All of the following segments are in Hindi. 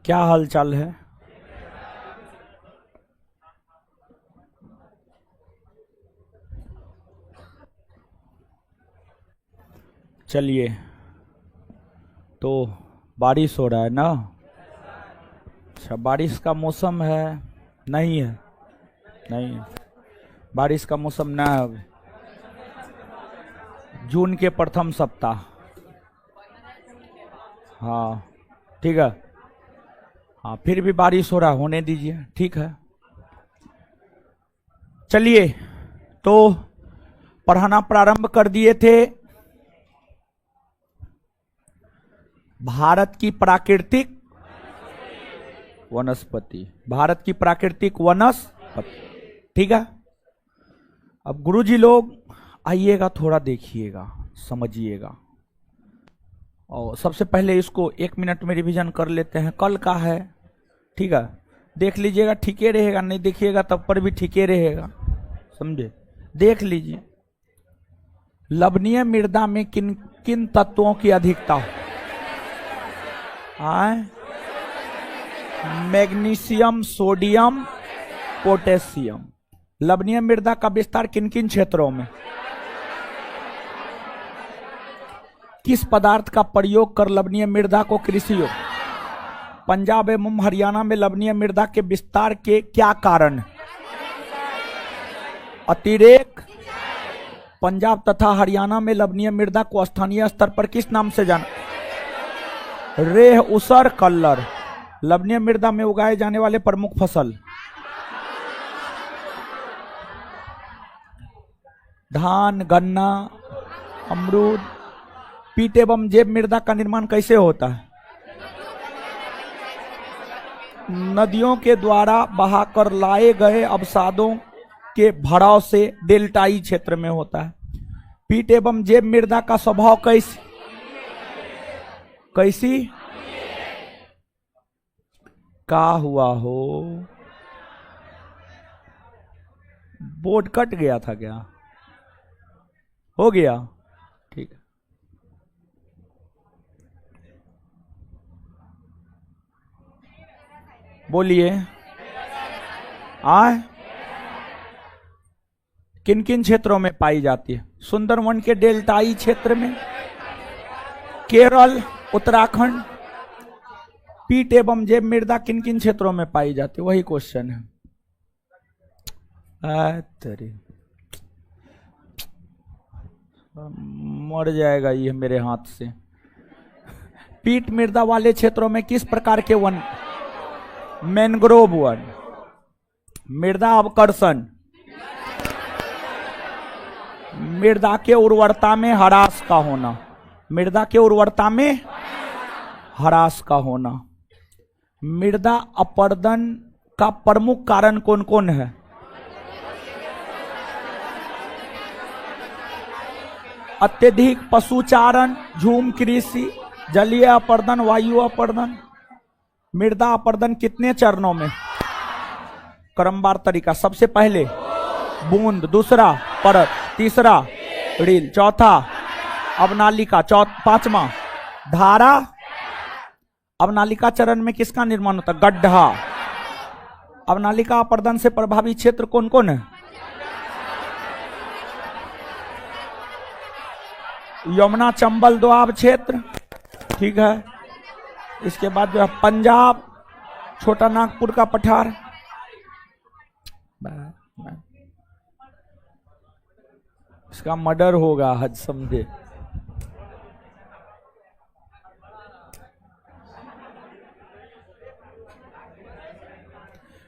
क्या हाल चाल है? चलिए, तो बारिश हो रहा है ना? अच्छा, बारिश का मौसम है? नहीं है, नहीं है। बारिश का मौसम ना है अभी। जून के प्रथम सप्ताह। हाँ, ठीक है। हाँ, फिर भी बारिश हो रहा है, होने दीजिए, ठीक है। चलिए, तो पढ़ाना प्रारंभ कर दिए थे। भारत की प्राकृतिक वनस्पति, भारत की प्राकृतिक वनस्पति, ठीक है। अब गुरुजी लोग आइएगा, थोड़ा देखिएगा, समझिएगा। और सबसे पहले इसको 1 मिनट में रिवीजन कर लेते हैं, कल का है, ठीक है। देख लीजिएगा, ठीके रहेगा, नहीं देखिएगा तब पर भी ठीके रहेगा, समझे? देख लीजिए। लवणीय मृदा में किन किन तत्वों की अधिकता हो? Magnesium, sodium, potassium. लवणीय मृदा का विस्तार किन किन क्षेत्रों में? किस पदार्थ का प्रयोग कर लवणीय मृदा को कृषि हो? पंजाब एवं हरियाणा में लवणीय मृदा के विस्तार के क्या कारण? अतिरेक। पंजाब तथा हरियाणा में लवणीय मृदा को स्थानीय स्तर पर किस नाम से जाना? रेह, ऊसर, कल्लर। लवणीय मृदा में उगाए जाने वाले प्रमुख फसल? धान, गन्ना, अमरूद। पीट एवं जैव मृदा का निर्माण कैसे होता है? नदियों के द्वारा बहाकर लाए गए अवसादों के भराव से डेल्टाई क्षेत्र में होता है। पीट एवं जैव मृदा का स्वभाव कैसी का हुआ हो? बोर्ड कट गया था क्या? हो गया, ठीक है। बोलिए। किन किन क्षेत्रों में पाई जाती है? सुंदरवन के डेल्टाई क्षेत्र में, केरल, उत्तराखंड। पीट एवं जैव मृदा किन किन क्षेत्रों में पाई जाती है? वही क्वेश्चन है। मर जाएगा ये मेरे हाथ से। पीट मृदा वाले क्षेत्रों में किस प्रकार के वन? Mangrove one. मृदा अवकर्षण, मृदा के उर्वरता में ह्रास का होना। मृदा के उर्वरता में ह्रास का होना। मृदा अपरदन का प्रमुख कारण कौन कौन है? अत्यधिक पशुचारण, झूम कृषि, जलीय अपरदन, वायु अपरदन। मृदा अपरदन कितने चरणों में? क्रमवार तरीका। सबसे पहले बूंद, दूसरा परत, तीसरा रील, चौथा अवनालिका, पांचवा धारा। अवनालिका चरण में किसका निर्माण होता है? गड्ढा। अवनालिका अपरदन से प्रभावित क्षेत्र कौन कौन है? यमुना चंबल दोआब क्षेत्र, ठीक है। इसके बाद जो है पंजाब, छोटा नागपुर का पठार। इसका मर्डर होगा, हज समझे।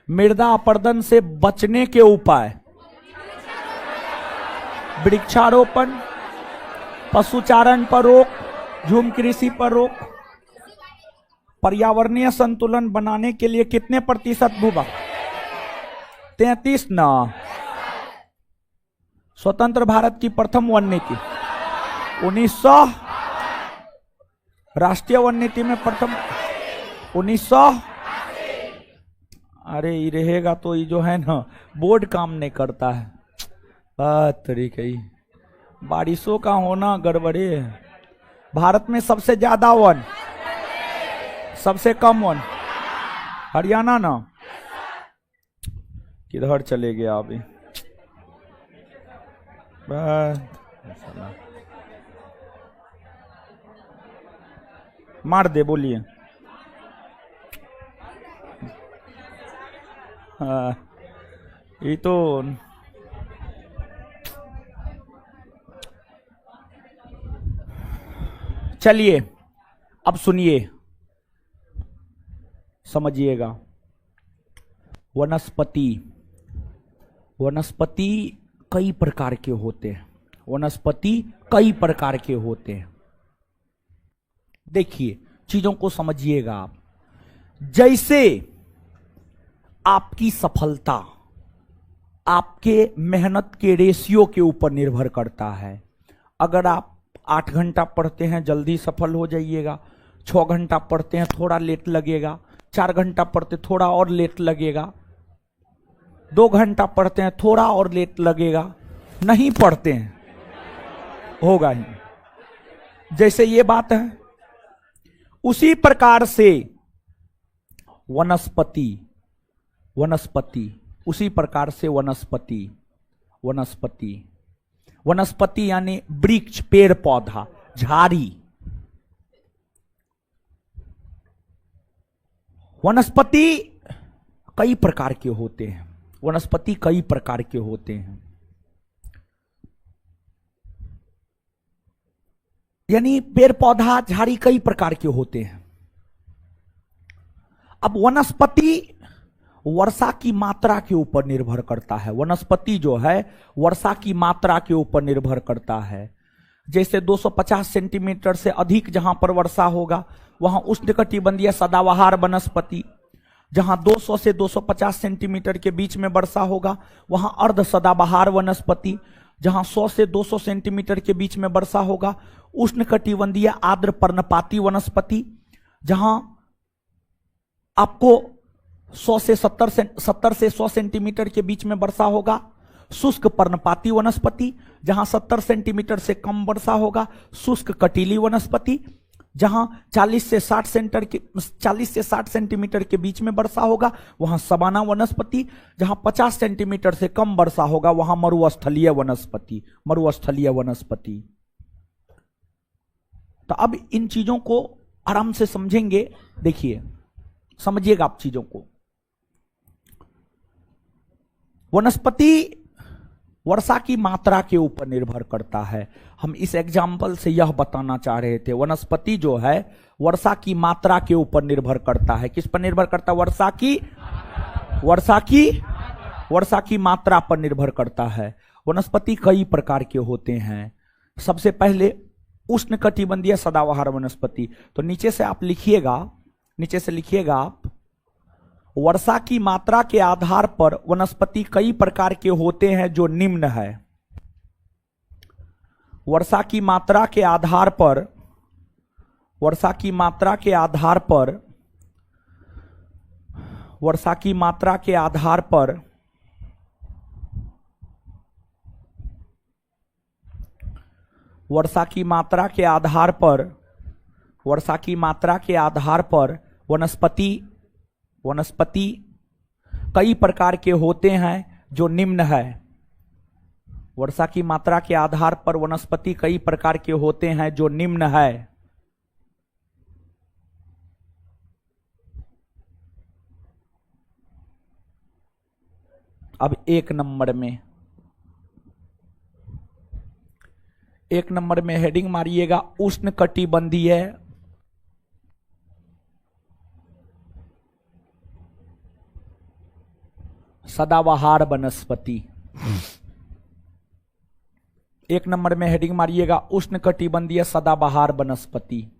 मृदा अपरदन से बचने के उपाय? वृक्षारोपण, पशुचारण पर रोक, झूम कृषि पर रोक। पर्यावरणीय संतुलन बनाने के लिए कितने प्रतिशत भूभाग? 33 ना। स्वतंत्र भारत की प्रथम वन नीति 1900। राष्ट्रीय वन नीति में प्रथम 1900। अरे ये रहेगा तो ये जो है ना, बोर्ड काम नहीं करता है। तरीके ही बारिशों का होना गड़बड़े है। भारत में सबसे ज्यादा वन, सबसे कम वन? हरियाणा ना, किधर चले गए अभी? मार दे, बोलिए। ये तो चलिए अब सुनिए, समझिएगा। वनस्पति, वनस्पति कई प्रकार के होते हैं। वनस्पति कई प्रकार के होते हैं। देखिए, चीजों को समझिएगा आप। जैसे आपकी सफलता आपके मेहनत के रेशियो के ऊपर निर्भर करता है। अगर आप 8 घंटा पढ़ते हैं जल्दी सफल हो जाइएगा, 6 घंटा पढ़ते हैं थोड़ा लेट लगेगा, 4 घंटा पढ़ते थोड़ा और लेट लगेगा, 2 घंटा पढ़ते हैं थोड़ा और लेट लगेगा, नहीं पढ़ते हैं होगा ही। जैसे ये बात है, उसी प्रकार से वनस्पति, वनस्पति उसी प्रकार से वनस्पति, वनस्पति वनस्पति यानी वृक्ष, पेड़ पौधा, झाड़ी। वनस्पति कई प्रकार के होते हैं। वनस्पति कई प्रकार के होते हैं, यानी पेड़ पौधा झाड़ी कई प्रकार के होते हैं। अब वनस्पति वर्षा की मात्रा के ऊपर निर्भर करता है। वनस्पति जो है वर्षा की मात्रा के ऊपर निर्भर करता है। जैसे 250 सेंटीमीटर से अधिक जहां पर वर्षा होगा वहां उष्णकटिबंधीय सदाबहार वनस्पति, जहां 200 से 250 सेंटीमीटर के बीच में वर्षा होगा वहां अर्ध सदाबहार वनस्पति, जहां 100 से 200 सेंटीमीटर के बीच में वर्षा होगा उष्णकटिबंधीय आर्द्र पर्णपाती वनस्पति, जहां आपको 100 से 70 से 100 सेंटीमीटर के बीच में वर्षा होगा शुष्क पर्णपाती वनस्पति, जहां 70 सेंटीमीटर से कम वर्षा होगा शुष्क कटीली वनस्पति, जहां 40 से 60 सेंटीमीटर के बीच में वर्षा होगा वहां सवाना वनस्पति, जहां 50 सेंटीमीटर से कम वर्षा होगा वहां मरुस्थलीय वनस्पति, मरुस्थलीय वनस्पति। तो अब इन चीजों को आराम से समझेंगे। देखिए, समझिएगा आप चीजों को। वनस्पति वर्षा की मात्रा के ऊपर निर्भर करता है। हम इस एग्जाम्पल से यह बताना चाह रहे थे, वनस्पति जो है वर्षा की मात्रा के ऊपर निर्भर करता है। किस पर निर्भर करता है? वर्षा की मात्रा पर निर्भर करता है। वनस्पति कई प्रकार के होते हैं। सबसे पहले उष्णकटिबंधीय सदाबहार वनस्पति। तो नीचे से आप लिखिएगा, नीचे से लिखिएगा आप, वर्षा की मात्रा के आधार पर वनस्पति कई प्रकार के होते हैं जो निम्न है। वर्षा की मात्रा के आधार पर, वर्षा की मात्रा के आधार पर, वर्षा की मात्रा के आधार पर वर्षा की मात्रा के आधार पर, वर्षा की मात्रा के आधार पर वनस्पति कई प्रकार के होते हैं जो निम्न है। वर्षा की मात्रा के आधार पर वनस्पति कई प्रकार के होते हैं जो निम्न है। अब एक नंबर में हेडिंग मारिएगा उष्णकटिबंधीय सदाबहार वनस्पति। एक नंबर में हेडिंग मारिएगा उष्णकटिबंधीय सदाबहार वनस्पति।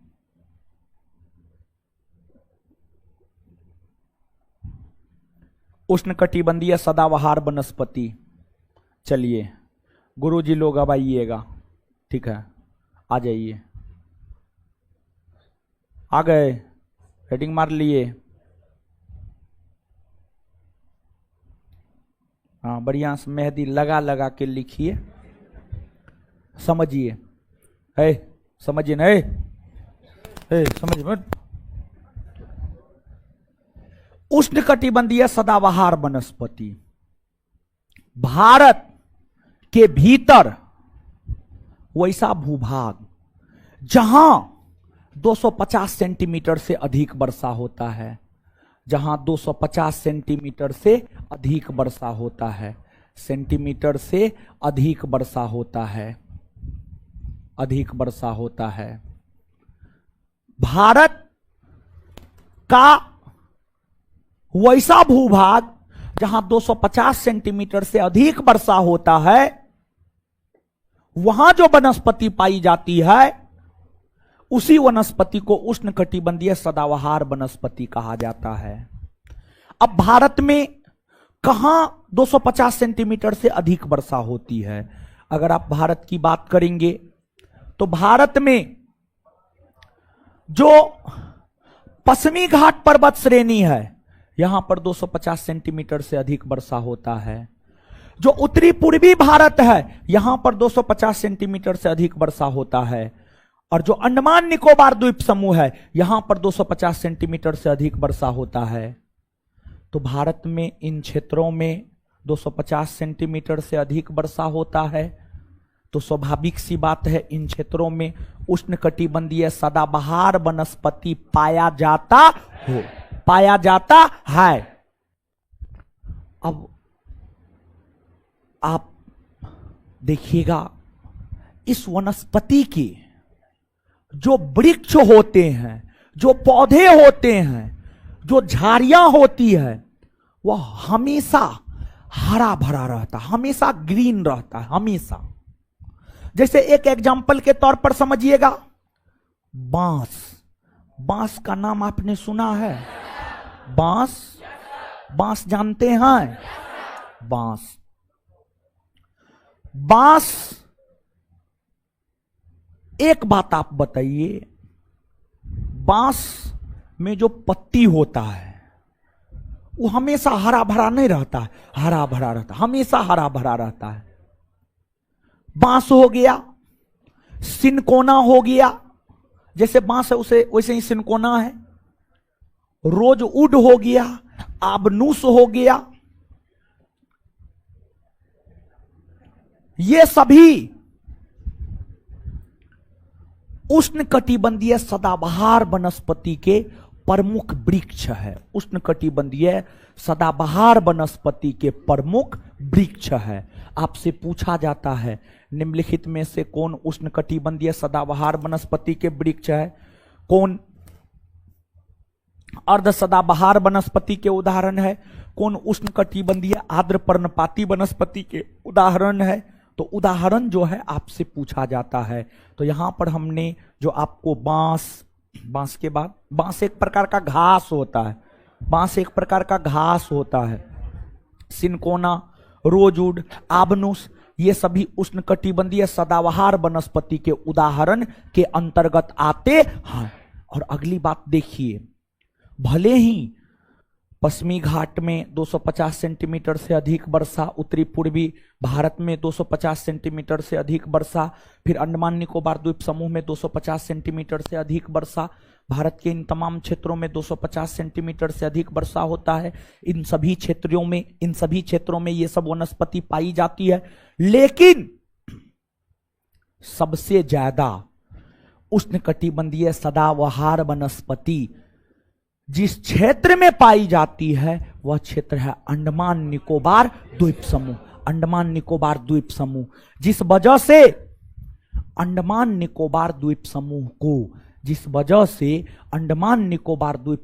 उष्णकटिबंधीय सदाबहार वनस्पति। चलिए गुरुजी लोग अब आइएगा, ठीक है, आ जाइए। आ गए? हेडिंग मार लिए? हाँ, बढ़िया से मेहंदी लगा लगा के लिखिए, समझिए। है समझिए ना? समझ मत। उष्णकटिबंधीय सदाबहार वनस्पति। भारत के भीतर वैसा भूभाग जहां 250 सेंटीमीटर से अधिक वर्षा होता है, जहां 250 सेंटीमीटर से अधिक वर्षा होता है, सेंटीमीटर से अधिक वर्षा होता है, अधिक वर्षा होता है। भारत का वैसा भूभाग जहां 250 सेंटीमीटर से अधिक वर्षा होता है, वहां जो वनस्पति पाई जाती है उसी वनस्पति को उष्णकटिबंधीय सदाबहार वनस्पति कहा जाता है। अब भारत में कहां 250 सेंटीमीटर से अधिक वर्षा होती है? अगर आप भारत की बात करेंगे तो भारत में जो पश्चिमी घाट पर्वत श्रेणी है, यहां पर 250 सेंटीमीटर से अधिक वर्षा होता है। जो उत्तरी पूर्वी भारत है, यहां पर 250 सेंटीमीटर से अधिक वर्षा होता है। और जो अंडमान निकोबार द्वीप समूह है, यहां पर 250 सेंटीमीटर से अधिक वर्षा होता है। तो भारत में इन क्षेत्रों में 250 सेंटीमीटर से अधिक वर्षा होता है, तो स्वाभाविक सी बात है इन क्षेत्रों में उष्णकटिबंधीय सदाबहार वनस्पति पाया जाता है। अब आप देखिएगा, इस वनस्पति के जो वृक्ष होते हैं, जो पौधे होते हैं, जो झाड़ियां होती है, वह हमेशा हरा भरा रहता, हमेशा ग्रीन रहता है, हमेशा। जैसे एक एग्जाम्पल के तौर पर समझिएगा, बांस। बांस का नाम आपने सुना है? बांस, बांस जानते हैं? बांस, बांस, एक बात आप बताइए, बांस में जो पत्ती होता है वो हमेशा हरा भरा नहीं रहता है, हरा भरा रहता, हमेशा हरा भरा रहता है। बांस हो गया, सिनकोना हो गया, जैसे बांस है उसे वैसे ही सिनकोना है। रोजवुड हो गया, आबनूस हो गया, ये सभी उष्णकटिबंधीय सदाबहार वनस्पति के प्रमुख वृक्ष है। उष्णकटिबंधीय सदाबहार वनस्पति के प्रमुख वृक्ष है। आपसे पूछा जाता है निम्नलिखित में से कौन उष्णकटिबंधीय सदाबहार वनस्पति के वृक्ष है? कौन अर्ध सदाबहार वनस्पति के उदाहरण है? कौन उष्णकटिबंधीय आर्द्र पर्णपाती वनस्पति के उदाहरण है? तो उदाहरण जो है आपसे पूछा जाता है। तो यहां पर हमने जो आपको बांस के बाद, बांस एक प्रकार का घास होता है, बांस एक प्रकार का घास होता है। सिनकोना, रोजवुड, आबनूस, ये सभी उष्णकटिबंधीय सदाबहार वनस्पति के उदाहरण के अंतर्गत आते हैं। और अगली बात देखिए, भले ही पश्चिमी घाट में 250 सेंटीमीटर से अधिक वर्षा, उत्तरी पूर्वी भारत में 250 सेंटीमीटर से अधिक वर्षा, फिर अंडमान निकोबार द्वीप समूह में 250 सेंटीमीटर से अधिक वर्षा, भारत के इन तमाम क्षेत्रों में 250 सेंटीमीटर से अधिक वर्षा होता है। इन सभी क्षेत्रों में ये सब वनस्पति पाई जाती है। लेकिन सबसे ज्यादा उष्णकटिबंधीय सदाबहार वनस्पति जिस क्षेत्र में पाई जाती है वह क्षेत्र है अंडमान निकोबार द्वीप समूह। अंडमान निकोबार द्वीप समूह, जिस वजह से अंडमान निकोबार द्वीप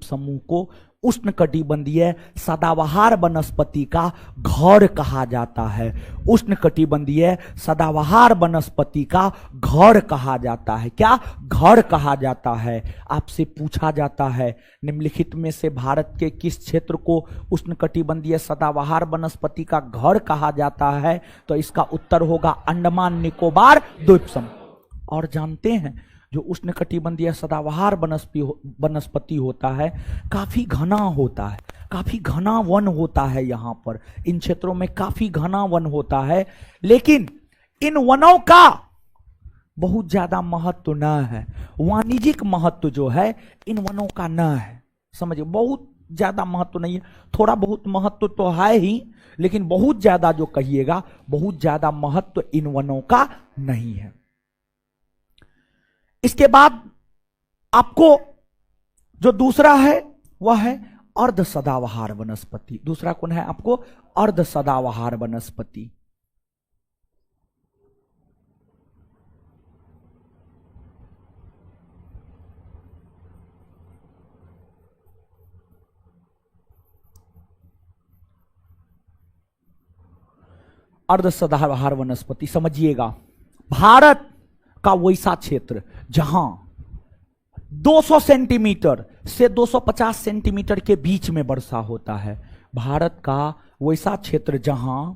समूह को उष्णकटिबंधीय सदाबहार वनस्पति का घर कहा जाता है। उष्णकटिबंधीय सदाबहार वनस्पति का घर कहा जाता है। क्या घर कहा जाता है? आपसे पूछा जाता है निम्नलिखित में से भारत के किस क्षेत्र को उष्णकटिबंधीय सदाबहार वनस्पति का घर कहा जाता है? तो इसका उत्तर होगा अंडमान निकोबार द्वीप समूह। और जानते हैं जो उष्णकटिबंधीय सदाबहार वनस्पति होता है काफी घना होता है, काफी घना वन होता है। यहाँ पर इन क्षेत्रों में काफी घना वन होता है, लेकिन इन वनों का बहुत ज्यादा महत्व न है। वाणिज्यिक महत्व जो है इन वनों का न है। समझिए, बहुत ज्यादा महत्व नहीं है, थोड़ा बहुत महत्व तो है ही, लेकिन बहुत ज्यादा जो कहिएगा, बहुत ज्यादा महत्व इन वनों का नहीं है। इसके बाद आपको जो दूसरा है वह है अर्ध सदाबहार वनस्पति। दूसरा कौन है आपको? अर्ध सदाबहार वनस्पति। अर्ध सदाबहार वनस्पति समझिएगा, भारत का वैसा क्षेत्र जहां 200 सेंटीमीटर से 250 सेंटीमीटर के बीच में वर्षा होता है, भारत का वैसा क्षेत्र जहां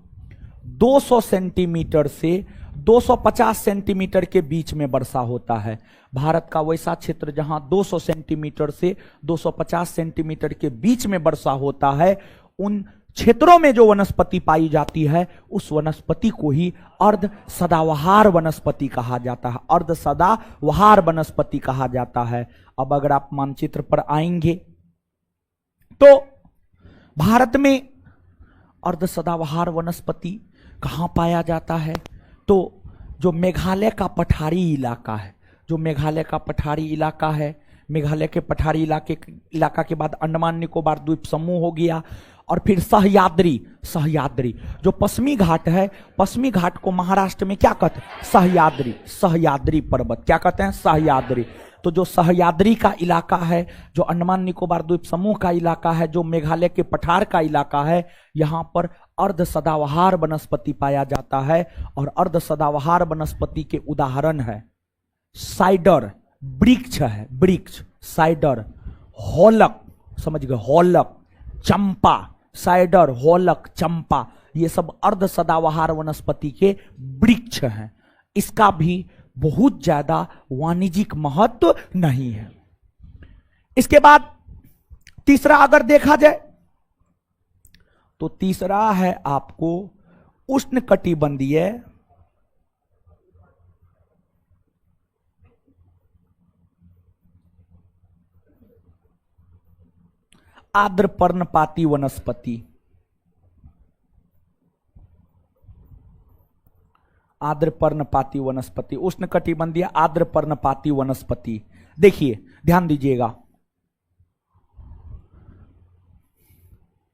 200 सेंटीमीटर से 250 सेंटीमीटर के बीच में वर्षा होता है, भारत का वैसा क्षेत्र जहां 200 सेंटीमीटर से 250 सेंटीमीटर के बीच में वर्षा होता है, उन क्षेत्रों में जो वनस्पति पाई जाती है उस वनस्पति को ही अर्ध सदाबहार वनस्पति कहा जाता है, अर्ध सदाबहार वनस्पति कहा जाता है। अब अगर आप मानचित्र पर आएंगे तो भारत में अर्ध सदाबहार वनस्पति कहां पाया जाता है? तो जो मेघालय का पठारी इलाका है, जो मेघालय का पठारी इलाका है, मेघालय के पठारी इलाका के बाद अंडमान निकोबार द्वीप समूह हो गया, और फिर सह्याद्री जो पश्चिमी घाट है, पश्चिमी घाट को महाराष्ट्र में क्या कहते हैं? सह्याद्री पर्वत। क्या कहते हैं? सह्याद्री। तो जो सह्याद्री का इलाका है, जो अंडमान निकोबार द्वीप समूह का इलाका है, जो मेघालय के पठार का इलाका है, यहां पर अर्ध सदाबहार वनस्पति पाया जाता है। और अर्ध सदाबहार वनस्पति के उदाहरण है साइडर, वृक्ष है, वृक्ष साइडर, होलक, समझ गए, होलक, चंपा, साइडर, होलक, चंपा, ये सब अर्ध सदाबहार वनस्पति के वृक्ष हैं। इसका भी बहुत ज्यादा वाणिज्यिक महत्व नहीं है। इसके बाद तीसरा अगर देखा जाए तो तीसरा है आपको उष्णकटिबंधीय आर्द्र पर्णपाती वनस्पति। आर्द्र पर्णपाती वनस्पति, उष्णकटिबंधीय आर्द्र पर्णपाती वनस्पति। देखिए, ध्यान दीजिएगा,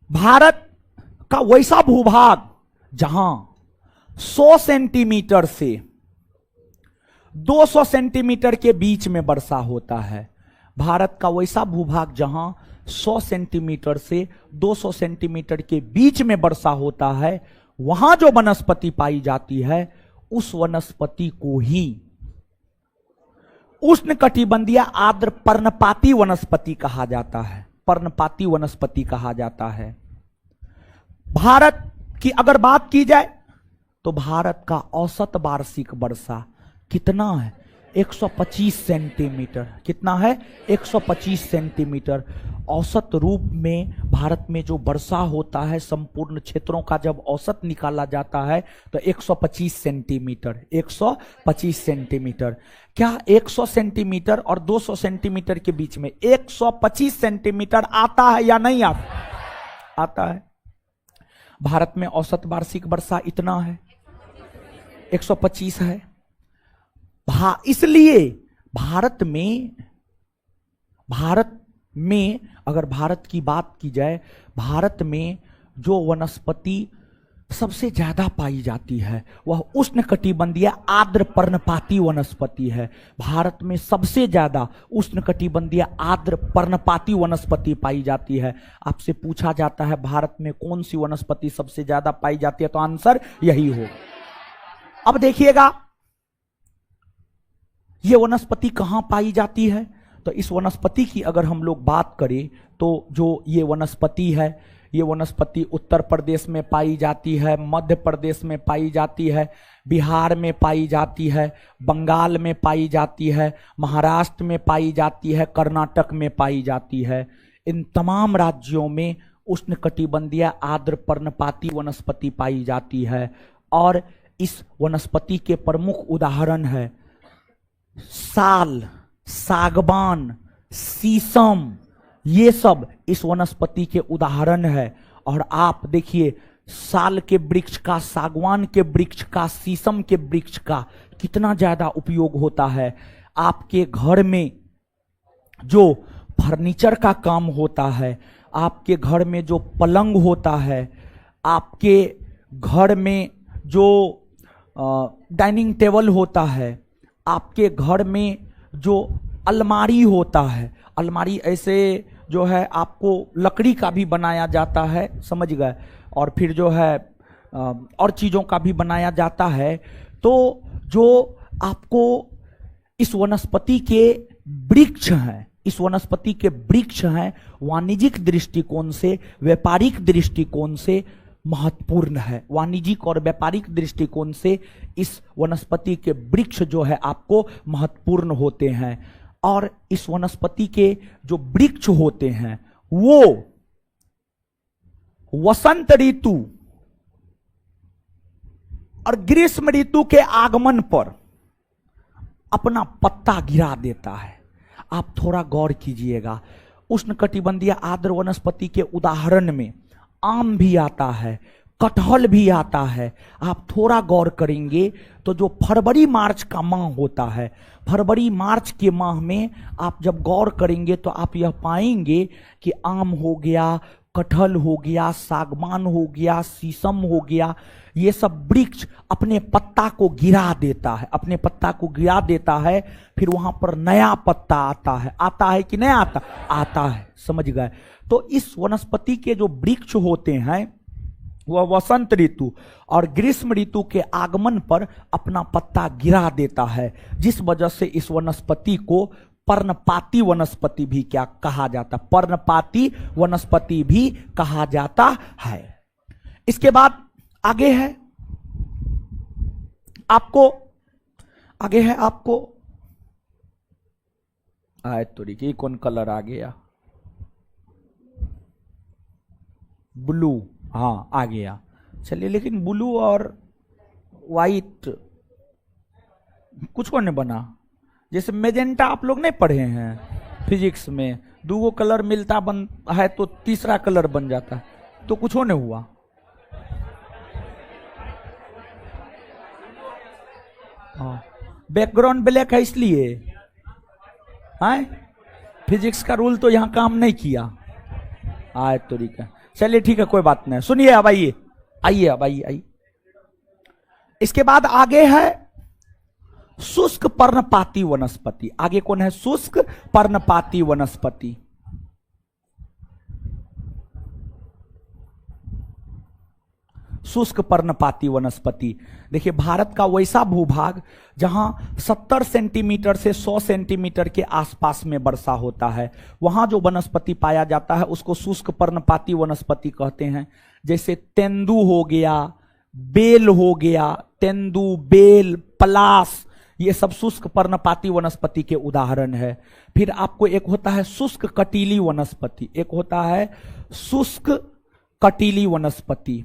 भारत का वैसा भूभाग जहां 100 सेंटीमीटर से 200 सेंटीमीटर के बीच में वर्षा होता है, भारत का वैसा भूभाग जहां 100 सेंटीमीटर से 200 सेंटीमीटर के बीच में वर्षा होता है, वहां जो वनस्पति पाई जाती है उस वनस्पति को ही उष्णकटिबंधीय आर्द्र पर्णपाती वनस्पति कहा जाता है, पर्णपाती वनस्पति कहा जाता है। भारत की अगर बात की जाए तो भारत का औसत वार्षिक वर्षा कितना है? 125 सेंटीमीटर। कितना है? 125 सेंटीमीटर। औसत रूप में भारत में जो वर्षा होता है, संपूर्ण क्षेत्रों का जब औसत निकाला जाता है तो 125 सेंटीमीटर, 125 सेंटीमीटर। क्या 100 सेंटीमीटर और 200 सेंटीमीटर के बीच में 125 सेंटीमीटर आता है या नहीं आता? आता है। भारत में औसत वार्षिक वर्षा इतना है, 125 है। इसलिए भारत में अगर भारत की बात की जाए, भारत में जो वनस्पति सबसे ज्यादा पाई जाती है वह उष्णकटिबंधीय आर्द्र पर्णपाती वनस्पति है। भारत में सबसे ज्यादा उष्णकटिबंधीय आर्द्र पर्णपाती वनस्पति पाई जाती है। आपसे पूछा जाता है भारत में कौन सी वनस्पति सबसे ज्यादा पाई जाती है, तो आंसर यही हो। अब देखिएगा ये वनस्पति कहां पाई जाती है, तो इस वनस्पति की अगर हम लोग बात करें तो जो ये वनस्पति है, ये वनस्पति उत्तर प्रदेश में पाई जाती है, मध्य प्रदेश में पाई जाती है, बिहार में पाई जाती है, बंगाल में पाई जाती है, महाराष्ट्र में पाई जाती है, कर्नाटक में पाई जाती है। इन तमाम राज्यों में उष्णकटिबंधीय आर्द्र पर्णपाती वनस्पति पाई जाती है। और इस वनस्पति के प्रमुख उदाहरण है साल, सागवान, शीशम, ये सब इस वनस्पति के उदाहरण है। और आप देखिए साल के वृक्ष का, सागवान के वृक्ष का, शीशम के वृक्ष का कितना ज्यादा उपयोग होता है। आपके घर में जो फर्नीचर का काम होता है, आपके घर में जो पलंग होता है, आपके घर में जो डाइनिंग टेबल होता है, आपके घर में जो अलमारी होता है, अलमारी ऐसे जो है आपको लकड़ी का भी बनाया जाता है, समझ गए, और फिर जो है और चीज़ों का भी बनाया जाता है। तो जो आपको इस वनस्पति के वृक्ष हैं, इस वनस्पति के वृक्ष हैं, वाणिज्यिक दृष्टिकोण से, व्यापारिक दृष्टिकोण से महत्वपूर्ण है। वाणिज्यिक और व्यापारिक दृष्टिकोण से इस वनस्पति के वृक्ष जो है आपको महत्वपूर्ण होते हैं। और इस वनस्पति के जो वृक्ष होते हैं वो वसंत ऋतु और ग्रीष्म ऋतु के आगमन पर अपना पत्ता गिरा देता है। आप थोड़ा गौर कीजिएगा, उष्णकटिबंधीय आर्द्र वनस्पति के उदाहरण में आम भी आता है, कटहल भी आता है। आप थोड़ा गौर करेंगे तो जो फरवरी मार्च का माह होता है, फरवरी मार्च के माह में आप जब गौर करेंगे तो आप यह पाएंगे कि आम हो गया, कटहल हो गया, सागवान हो गया, शीशम हो गया, ये सब वृक्ष अपने पत्ता को गिरा देता है, अपने पत्ता को गिरा देता है। फिर वहां पर नया पत्ता आता है कि नहीं आता? आता है, समझ गए। तो इस वनस्पति के जो वृक्ष होते हैं वह वसंत ऋतु और ग्रीष्म ऋतु के आगमन पर अपना पत्ता गिरा देता है, जिस वजह से इस वनस्पति को पर्णपाती वनस्पति भी क्या कहा जाता? पर्णपाती वनस्पति भी कहा जाता है। इसके बाद आगे है आपको आए तो देखिए कौन कलर आ गया, ब्लू, हाँ आ गया। चलिए, लेकिन ब्लू और वाइट कुछ को नहीं बना। जैसे मेजेंटा आप लोग नहीं पढ़े हैं फिजिक्स में, दो कलर मिलता बन है तो तीसरा कलर बन जाता है, तो कुछ नहीं हुआ। हाँ, बैकग्राउंड ब्लैक है इसलिए है, फिजिक्स का रूल तो यहां काम नहीं किया। आए तो ठीक है, चलिए ठीक है, कोई बात नहीं। सुनिए अब आइए। इसके बाद आगे है शुष्क पर्णपाती वनस्पति। आगे कौन है? शुष्क पर्णपाती वनस्पति। शुष्क पर्णपाती वनस्पति, देखिए भारत का वैसा भूभाग जहां 70 सेंटीमीटर से 100 सेंटीमीटर के आसपास में वर्षा होता है, वहां जो वनस्पति पाया जाता है उसको शुष्क पर्णपाती वनस्पति कहते हैं। जैसे तेंदू हो गया, बेल हो गया, तेंदू, बेल, पलास, ये सब शुष्क पर्णपाती वनस्पति के उदाहरण है। फिर आपको एक होता है शुष्क कटीली वनस्पति, एक होता है शुष्क कटीली वनस्पति।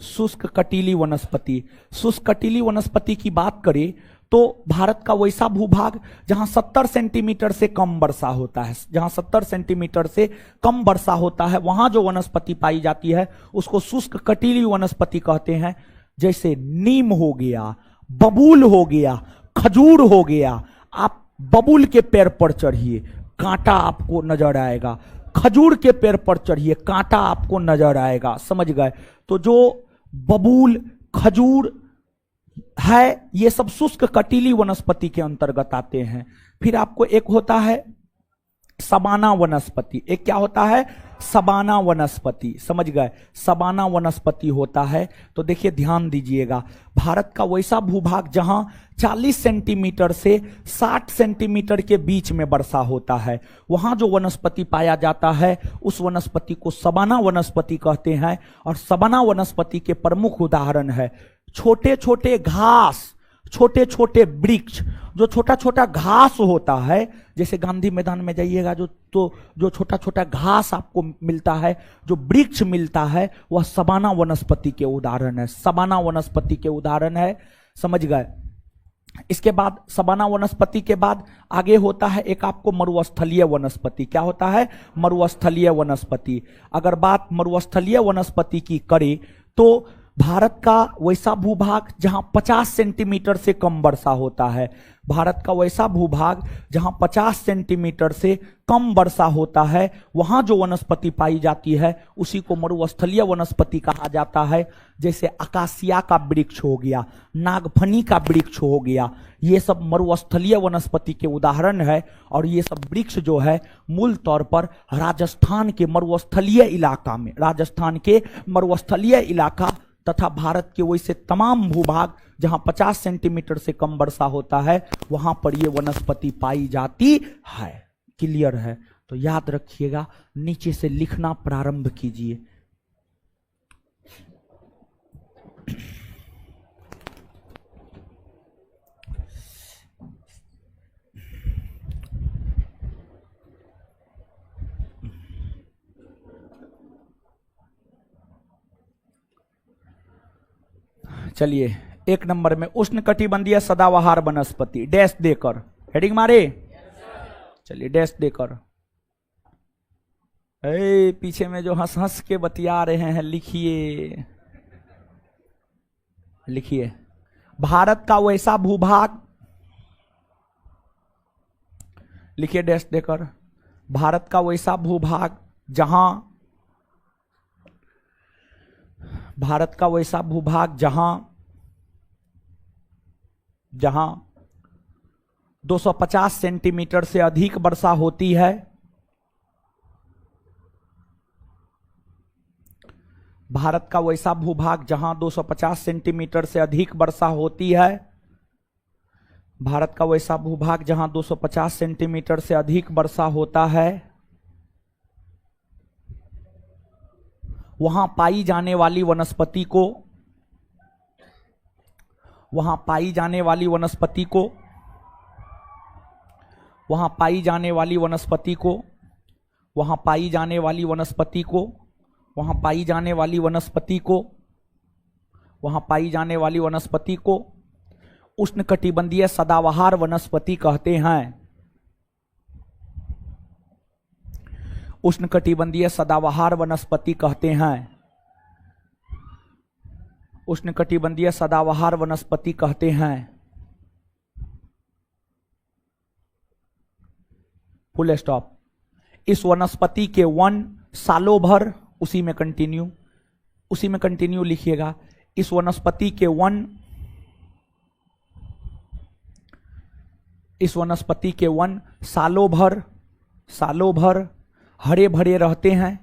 शुष्क कटीली वनस्पति, शुष्क कटीली वनस्पति की बात करें तो भारत का वैसा भूभाग जहां 70 सेंटीमीटर से कम वर्षा होता है, जहां 70 सेंटीमीटर से कम वर्षा होता है, वहां जो वनस्पति पाई जाती है उसको शुष्क कटीली वनस्पति कहते हैं। जैसे नीम हो गया, बबूल हो गया, खजूर हो गया। आप बबूल के पेड़ पर चढ़िए, कांटा आपको नजर आएगा, खजूर के पेड़ पर चढ़िए, कांटा आपको नजर आएगा, समझ गए। तो जो बबूल, खजूर है, ये सब शुष्क कटीली वनस्पति के अंतर्गत आते हैं। फिर आपको एक होता है सबाना वनस्पति। एक क्या होता है? सबाना वनस्पति, समझ गए। सबाना वनस्पति होता है तो देखिए ध्यान दीजिएगा, भारत का वैसा भूभाग जहां 40 सेंटीमीटर से 60 सेंटीमीटर के बीच में वर्षा होता है, वहां जो वनस्पति पाया जाता है उस वनस्पति को सबाना वनस्पति कहते हैं। और सबाना वनस्पति के प्रमुख उदाहरण है छोटे छोटे घास, छोटे छोटे वृक्ष। जो छोटा छोटा घास होता है, जैसे गांधी मैदान में जाइएगा जो छोटा छोटा घास आपको मिलता है, जो वृक्ष मिलता है, वह सबाना वनस्पति के उदाहरण है। सबाना वनस्पति के उदाहरण है, समझ गए। इसके बाद सबाना वनस्पति के बाद आगे होता है एक आपको मरुस्थलीय वनस्पति। क्या होता है? मरुस्थलीय वनस्पति। अगर बात मरुस्थलीय वनस्पति की करें तो भारत का वैसा भूभाग जहां 50 सेंटीमीटर से कम वर्षा होता है, भारत का वैसा भूभाग जहां 50 सेंटीमीटर से कम वर्षा होता है, वहां जो वनस्पति पाई जाती है उसी को मरुस्थलीय वनस्पति कहा जाता है। जैसे अकासिया का वृक्ष हो गया, नागफनी का वृक्ष हो गया, ये सब मरुस्थलीय वनस्पति के उदाहरण है। और ये सब वृक्ष जो है मूल तौर पर राजस्थान के मरुस्थलीय इलाका में, राजस्थान के मरुस्थलीय इलाका तथा भारत के वैसे तमाम भूभाग जहां 50 सेंटीमीटर से कम वर्षा होता है वहां पर ये वनस्पति पाई जाती है। क्लियर है? तो याद रखिएगा, नीचे से लिखना प्रारंभ कीजिए। चलिए, एक नंबर में उष्णकटिबंधीय सदाबहार वनस्पति, डैश देकर हेडिंग मारे। चलिए डैश देकर, पीछे में जो हंस हंस के बतिया रहे हैं लिखिए, लिखिए भारत का वैसा भूभाग, लिखिए डैश देकर, भारत का वैसा भूभाग जहां, भारत का वैसा भूभाग जहां 250 सेंटीमीटर से अधिक वर्षा होती है, भारत का वैसा भूभाग जहां 250 सेंटीमीटर से अधिक वर्षा होती है, भारत का वैसा भूभाग जहां 250 सेंटीमीटर से अधिक वर्षा होता है, वहां पाई जाने वाली वनस्पति को, वहां पाई जाने वाली वनस्पति को, वहां पाई जाने वाली वनस्पति को, वहां पाई जाने वाली वनस्पति को, वहां पाई जाने वाली वनस्पति को, वहां पाई जाने वाली वनस्पति को उष्णकटिबंधीय सदाबहार वनस्पति कहते हैं। उष्णकटिबंधीय सदाबहार वनस्पति कहते हैं। उष्णकटिबंधीय सदाबहार वनस्पति कहते हैं। Full stop. इस वनस्पति के वन सालों भर, उसी में कंटिन्यू, उसी में कंटिन्यू लिखिएगा। इस वनस्पति के वन, इस वनस्पति के वन सालों भर, सालों भर हरे भरे रहते हैं।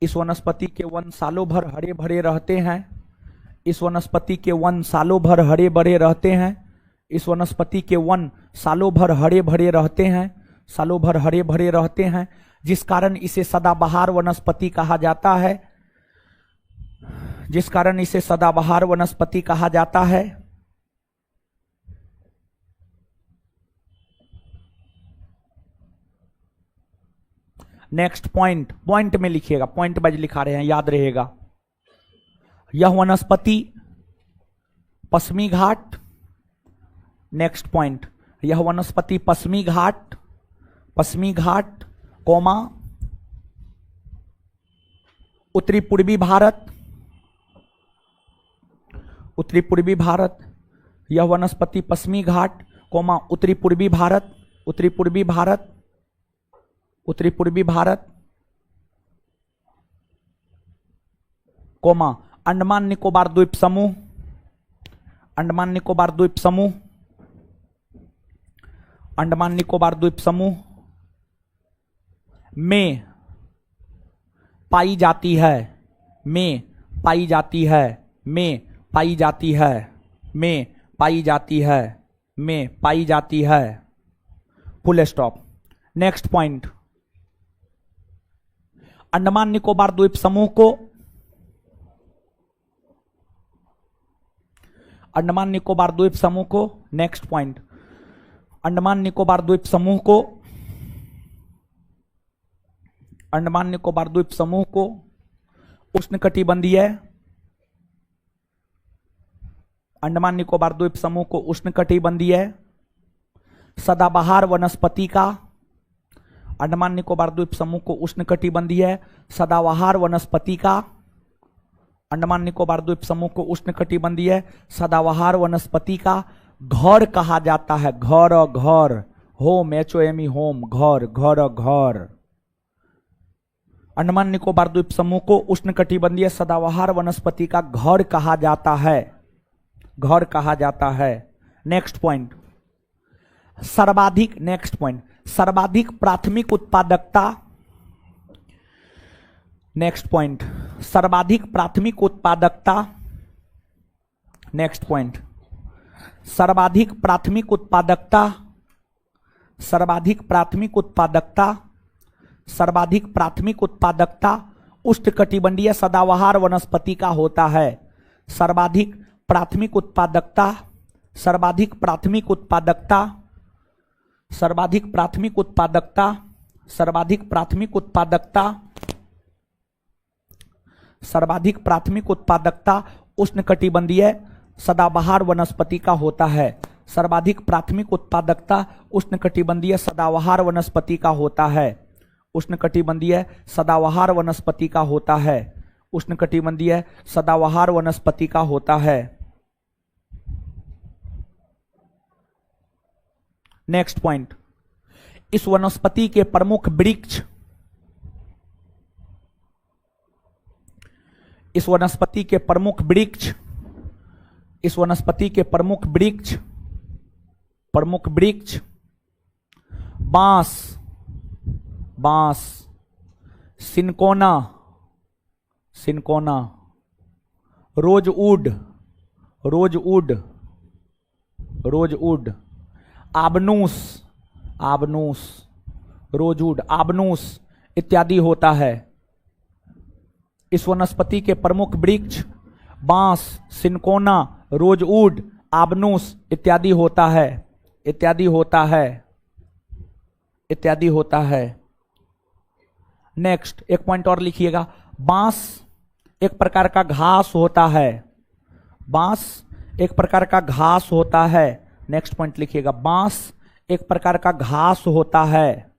इस वनस्पति के वन सालों भर हरे भरे रहते हैं। इस वनस्पति के वन सालों भर हरे भरे रहते हैं। इस वनस्पति के वन सालों भर हरे भरे रहते हैं, सालों भर हरे भरे रहते हैं, जिस कारण इसे सदाबहार वनस्पति कहा जाता है, जिस कारण इसे सदाबहार वनस्पति कहा जाता है। नेक्स्ट पॉइंट, पॉइंट में लिखिएगा, पॉइंट वाइज लिखा रहे हैं, याद रहेगा। यह वनस्पति पश्चिमी घाट, नेक्स्ट पॉइंट, यह वनस्पति पश्चिमी घाट, पश्चिमी घाट कोमा उत्तरी पूर्वी भारत, उत्तरी पूर्वी भारत, यह वनस्पति पश्चिमी घाट कोमा उत्तरी पूर्वी भारत, उत्तरी पूर्वी भारत, उत्तरी पूर्वी भारत कोमा अंडमान निकोबार द्वीप समूह, अंडमान निकोबार द्वीप समूह, अंडमान निकोबार द्वीप समूह में पाई जाती है, में पाई जाती है, में पाई जाती है, में पाई जाती है, में पाई जाती है। Full stop. Next point, Andaman Nicobar द्वीप समूह को, अंडमान निकोबार द्वीप समूह को, नेक्स्ट पॉइंट, अंडमान निकोबार द्वीप समूह को, अंडमान निकोबार द्वीप समूह को उष्णकटिबंधीय, अंडमान निकोबार द्वीप समूह को उष्णकटिबंधीय सदाबहार वनस्पति का, अंडमान निकोबार द्वीप समूह को उष्णकटिबंधीय सदाबहार वनस्पति का, अंडमान निकोबार द्वीप समूह को उष्णकटिबंधीय सदाबहार वनस्पति का घर कहा जाता है। घर, घर, होम, HOME, होम, घर, घर, घर। अंडमान निकोबार द्वीप समूह को उष्णकटिबंधीय सदाबहार वनस्पति का घर कहा जाता है, घर कहा जाता है। नेक्स्ट पॉइंट, सर्वाधिक, नेक्स्ट पॉइंट, सर्वाधिक प्राथमिक उत्पादकता। नेक्स्ट पॉइंट, सर्वाधिक प्राथमिक उत्पादकता। नेक्स्ट पॉइंट, सर्वाधिक प्राथमिक उत्पादकता, सर्वाधिक प्राथमिक उत्पादकता, सर्वाधिक प्राथमिक उत्पादकता उष्णकटिबंधीय सदाबहार वनस्पति का होता है। सर्वाधिक प्राथमिक उत्पादकता, सर्वाधिक प्राथमिक उत्पादकता, सर्वाधिक प्राथमिक उत्पादकता, सर्वाधिक प्राथमिक उत्पादकता, सर्वाधिक प्राथमिक उत्पादकता उष्णकटिबंधीय सदाबहार वनस्पति का होता है। सर्वाधिक प्राथमिक उत्पादकता उष्णकटिबंधीय सदाबहार वनस्पति का होता है। उष्णकटिबंधीय सदाबहार वनस्पति का होता है। उष्णकटिबंधीय सदाबहार वनस्पति का होता है। नेक्स्ट पॉइंट, इस वनस्पति के प्रमुख वृक्ष, इस वनस्पति के प्रमुख वृक्ष, इस वनस्पति के प्रमुख वृक्ष, प्रमुख वृक्ष बांस, बांस, cinchona, cinchona, rosewood, rosewood, rosewood, आबनूस, आबनूस, रोजवुड, आबनूस इत्यादि होता है। इस वनस्पति के प्रमुख वृक्ष बांस, सिनकोना, रोजवुड, आबनूस इत्यादि होता है, इत्यादि होता है, इत्यादि होता है। नेक्स्ट एक पॉइंट और लिखिएगा, बांस एक प्रकार का घास होता है, बांस एक प्रकार का घास होता है। नेक्स्ट पॉइंट लिखिएगा, बांस एक प्रकार का घास होता है,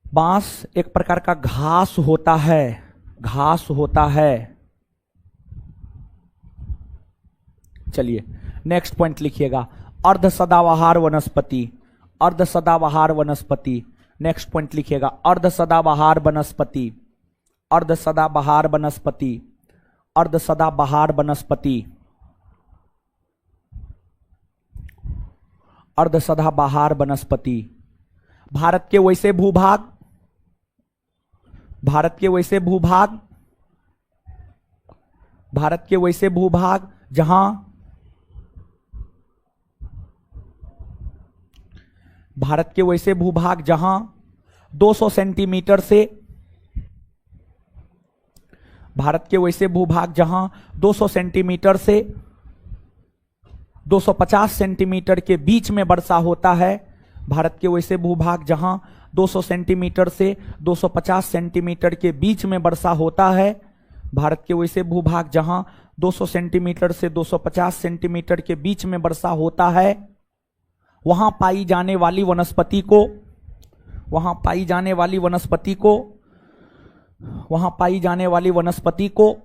बांस एक प्रकार का घास होता है, घास होता है। चलिए नेक्स्ट पॉइंट लिखिएगा, अर्ध सदाबहार वनस्पति, अर्ध सदाबहार वनस्पति। नेक्स्ट पॉइंट लिखिएगा, अर्ध सदाबहार वनस्पति, अर्ध सदाबहार वनस्पति, अर्ध सदाबहार वनस्पति, अर्ध सदाबहार वनस्पति। भारत के वैसे भूभाग, भारत के वैसे भूभाग, भारत के वैसे भूभाग जहां, भारत के वैसे भूभाग जहां 200 सेंटीमीटर से, भारत के वैसे भूभाग जहां 200 सेंटीमीटर से 250 सेंटीमीटर के बीच में वर्षा होता है। भारत के वैसे भूभाग जहां 200 सेंटीमीटर से 250 सेंटीमीटर के बीच में वर्षा होता है। भारत के वैसे भूभाग जहां 200 सेंटीमीटर से 250 सेंटीमीटर के बीच में वर्षा होता है, वहां पाई जाने वाली वनस्पति को, वहां पाई जाने वाली वनस्पति को, वहां पाई जाने वाली वनस्पति को,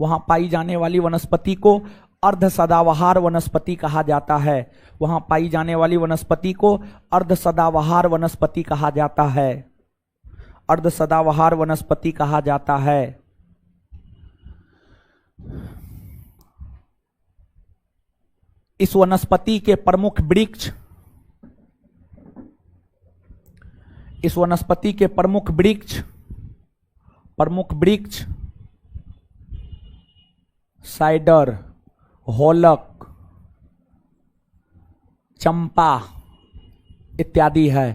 वहां पाई जाने वाली वनस्पति को अर्ध सदाबहार वनस्पति कहा जाता है। वहां पाई जाने वाली वनस्पति को अर्ध सदाबहार वनस्पति कहा जाता है, अर्ध सदाबहार वनस्पति कहा जाता है। इस वनस्पति के प्रमुख वृक्ष, इस वनस्पति के प्रमुख वृक्ष, प्रमुख वृक्ष साइडर, होलक, चंपा इत्यादि है।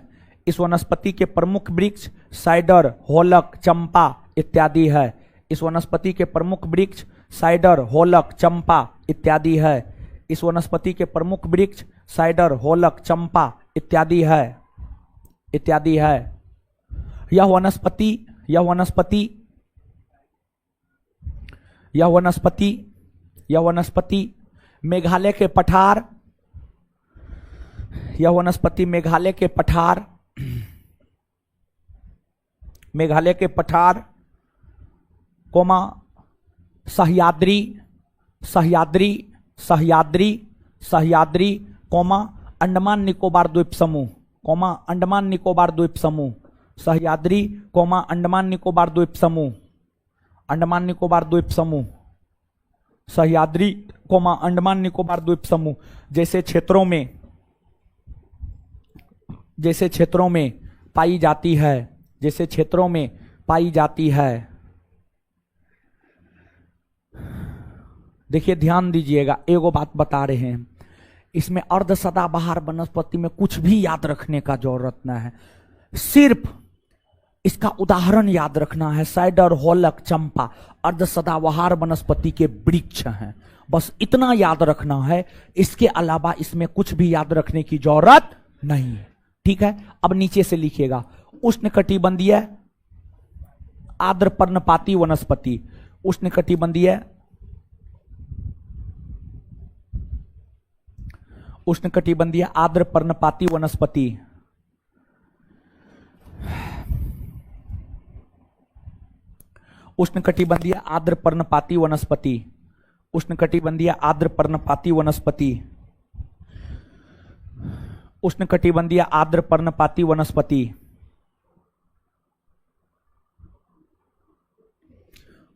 इस वनस्पति के प्रमुख वृक्ष साइडर, होलक, चंपा इत्यादि है। इस वनस्पति के प्रमुख वृक्ष साइडर, होलक, चंपा इत्यादि है। इस वनस्पति के प्रमुख वृक्ष साइडर, होलक, चंपा इत्यादि है, इत्यादि है। यह वनस्पति, यह वनस्पति यह वनस्पति मेघालय के पठार, यह वनस्पति मेघालय के पठार, मेघालय के पठार कोमा सह्याद्री, सह्याद्री, सह्याद्री, सह्याद्री कोमा अंडमान निकोबार द्वीप समूह, कोमा अंडमान निकोबार द्वीप समूह, सह्याद्री कोमा अंडमान निकोबार द्वीप समूह, अंडमान निकोबार द्वीप समूह, सह्याद्री कोमा अंडमान निकोबार द्वीप समूह। जैसे क्षेत्रों में पाई जाती है, जैसे क्षेत्रों में पाई जाती है। देखिए ध्यान दीजिएगा, एगो बात बता रहे हैं, इसमें अर्ध सदाबहार वनस्पति में कुछ भी याद रखने का जरूरत न है, सिर्फ इसका उदाहरण याद रखना है। साइडर, होलक, चंपा अर्ध सदाबहार वनस्पति के वृक्ष हैं, बस इतना याद रखना है। इसके अलावा इसमें कुछ भी याद रखने की जरूरत नहीं है, ठीक है। अब नीचे से लिखिएगा, उष्णकटिबंधीय आर्द्र पर्णपाती वनस्पति, उष्णकटिबंधीय आर्द्र पर्णपाती वनस्पति, उष्णकटिबंधीय आर्द्र पर्णपाती वनस्पति, उष्णकटिबंधीय आर्द्र पर्णपाती वनस्पति, उष्णकटिबंधीय आर्द्र पर्णपाती वनस्पति,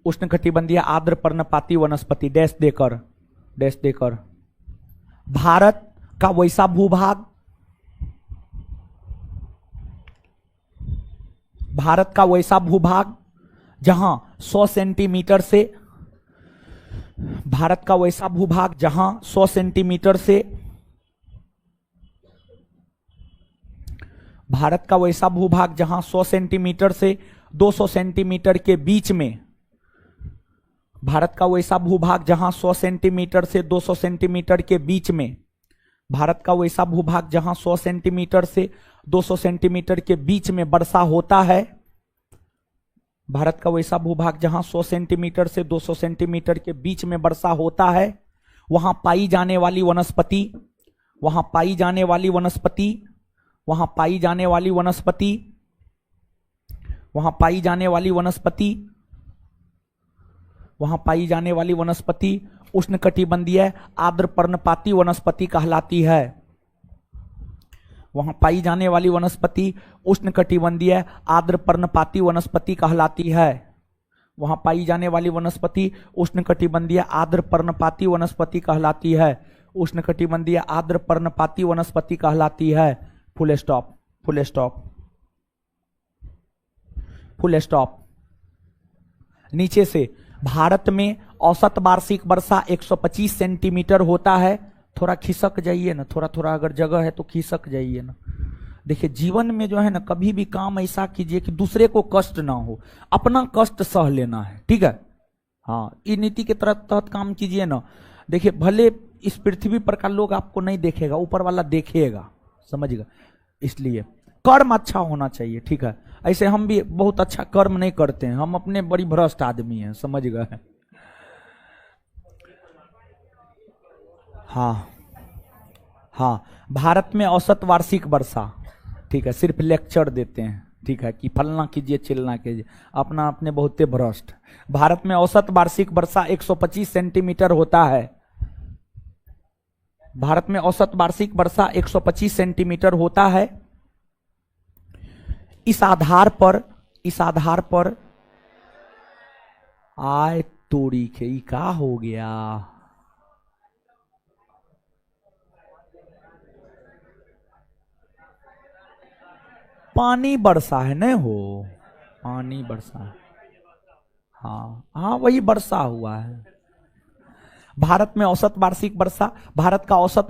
उष्णकटिबंधीय आर्द्र पर्णपाती वनस्पति डैश देकर, डैश देकर। भारत का वैसा भूभाग, भारत का वैसा भूभाग जहां 100 सेंटीमीटर से, भारत का वैसा भूभाग जहां 100 सेंटीमीटर से, भारत का वैसा भूभाग जहां 100 सेंटीमीटर से 200 सेंटीमीटर के बीच में, भारत का वैसा भूभाग जहां 100 सेंटीमीटर से 200 सेंटीमीटर के बीच में, भारत का वैसा भूभाग जहां 100 सेंटीमीटर से 200 सेंटीमीटर के बीच में वर्षा होता है, भारत का वैसा भूभाग जहां 100 सेंटीमीटर से 200 सेंटीमीटर के बीच में वर्षा होता है, वहां पाई जाने वाली वनस्पति, वहां पाई जाने वाली वनस्पति, वहां पाई जाने वाली वनस्पति, वहां पाई जाने वाली वनस्पति, वहां पाई जाने वाली वनस्पति उष्णकटिबंधीय आर्द्र पर्णपाती वनस्पति कहलाती है। वहां पाई जाने वाली वनस्पति उष्णकटिबंधीय आर्द्र पर्णपाती वनस्पति कहलाती है। वहां पाई जाने वाली वनस्पति उष्णकटिबंधीय आर्द्र पर्णपाती वनस्पति कहलाती है। उष्णकटिबंधीय आर्द्र पर्णपाती वनस्पति कहलाती है। Full stop, full stop, full stop. नीचे से भारत में औसत वार्षिक वर्षा 125 सेंटीमीटर होता है। थोड़ा खिसक जाइए ना, थोड़ा थोड़ा अगर जगह है तो खिसक जाइए ना। देखिए जीवन में जो है ना, कभी भी काम ऐसा कीजिए कि दूसरे को कष्ट ना हो, अपना कष्ट सह लेना है, ठीक है। हाँ, ये नीति के तहत काम कीजिए ना। देखिए भले इस पृथ्वी पर का लोग आपको नहीं देखेगा, ऊपर वाला देखेगा, समझिएगा। इसलिए कर्म अच्छा होना चाहिए, ठीक है। ऐसे हम भी बहुत अच्छा कर्म नहीं करते हैं, हम अपने बड़ी भ्रष्ट आदमी हैं, समझ गए। हाँ हाँ, भारत में औसत वार्षिक वर्षा, ठीक है, सिर्फ लेक्चर देते हैं, ठीक है, कि फलना कीजिए चिलना कीजिए, अपना अपने बहुते भ्रष्ट। भारत में औसत वार्षिक वर्षा 125 सेंटीमीटर होता है। भारत में औसत वार्षिक वर्षा 125 सेंटीमीटर होता है। इस आधार पर आय तोड़ी के का हो गया, पानी बरसा है न हो, पानी बरसा है। हाँ हाँ, वही वर्षा हुआ है। भारत में औसत वार्षिक वर्षा, भारत का औसत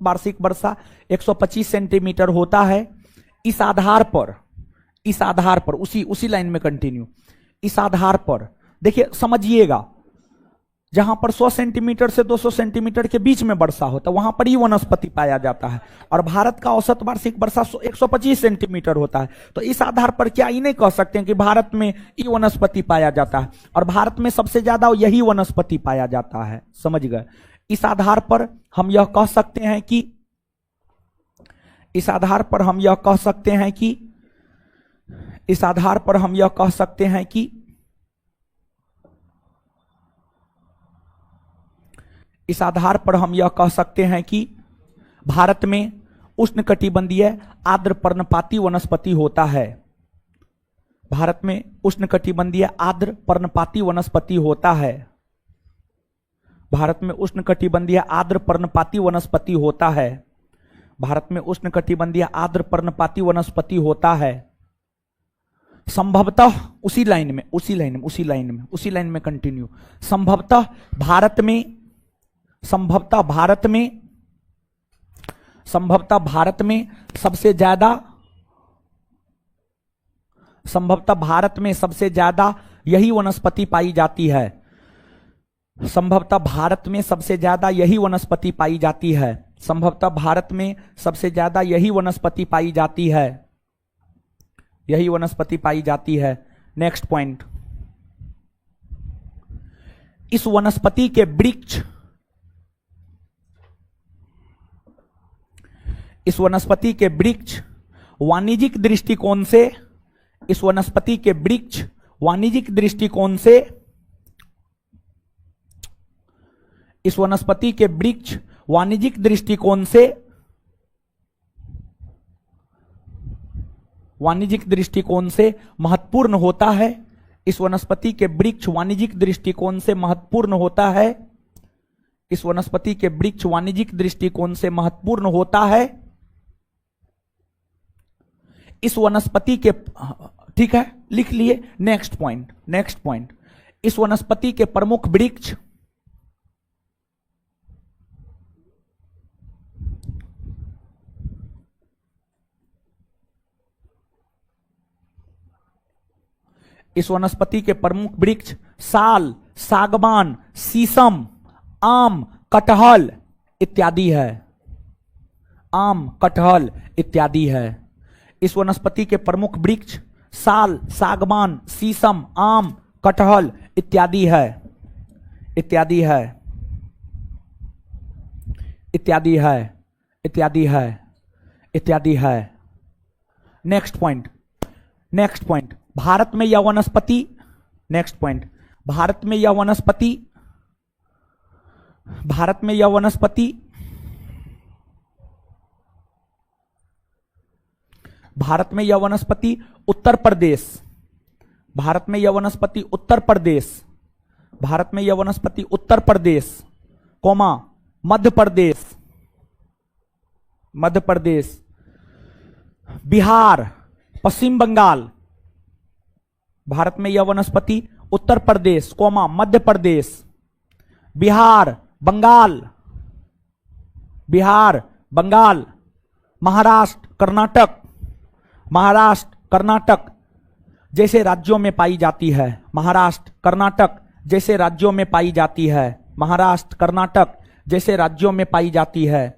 वार्षिक वर्षा 125 सेंटीमीटर होता है। इस आधार पर उसी लाइन में कंटिन्यू, इस आधार पर देखिए समझिएगा, जहां पर 100 सेंटीमीटर से 200 सेंटीमीटर के बीच में वर्षा होता है वहां पर ही वनस्पति पाया जाता है। और भारत का औसत वार्षिक वर्षा 125 सेंटीमीटर होता है। तो इस आधार पर क्या ये नहीं कह सकते हैं कि भारत में ये वनस्पति पाया जाता है और भारत में सबसे ज्यादा यही वनस्पति पाया जाता है। समझ गए? इस आधार पर हम यह कह सकते हैं कि इस आधार पर हम यह कह सकते हैं कि इस आधार पर हम यह कह सकते हैं कि इस आधार पर हम यह कह सकते हैं कि भारत में उष्णकटिबंधीय आर्द्र पर्णपाती वनस्पति होता है। भारत में उष्णकटिबंधीय आर्द्र पर्णपाती वनस्पति होता है। भारत में उष्णकटिबंधीय आर्द्र पर्णपाती वनस्पति होता है। भारत में उष्णकटिबंधीय आर्द्र पर्णपाती वनस्पति होता है। संभवतः उसी लाइन में कंटिन्यू। संभवतः भारत में सबसे ज्यादा यही वनस्पति पाई जाती है। संभवतः भारत में सबसे ज्यादा यही वनस्पति पाई जाती है। संभवतः भारत में सबसे ज्यादा यही वनस्पति पाई जाती है। यही वनस्पति पाई जाती है। नेक्स्ट पॉइंट, इस वनस्पति के वृक्ष वाणिज्यिक दृष्टिकोण से महत्वपूर्ण होता है। इस वनस्पति के वृक्ष वाणिज्यिक दृष्टिकोण से महत्वपूर्ण होता है। इस वनस्पति के वृक्ष वाणिज्यिक दृष्टिकोण से महत्वपूर्ण होता है। इस वनस्पति के, ठीक है, लिख लिए। नेक्स्ट पॉइंट, इस वनस्पति के प्रमुख वृक्ष साल, सागवान, शीशम, आम, कटहल इत्यादि है। इस वनस्पति के प्रमुख वृक्ष साल, सागवान, शीशम, आम, कटहल इत्यादि है। नेक्स्ट पॉइंट, भारत में यह वनस्पति उत्तर प्रदेश, मध्य प्रदेश, बिहार, पश्चिम बंगाल। भारत में यह वनस्पति उत्तर प्रदेश, मध्य प्रदेश, बिहार, बंगाल, महाराष्ट्र, कर्नाटक जैसे राज्यों में पाई जाती है। महाराष्ट्र, कर्नाटक जैसे राज्यों में पाई जाती है।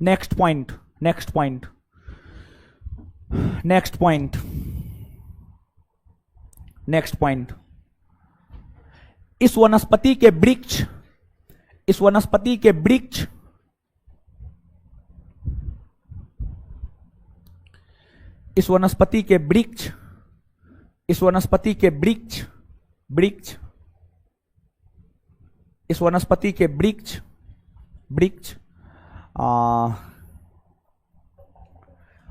नेक्स्ट पॉइंट, इस वनस्पति के वृक्ष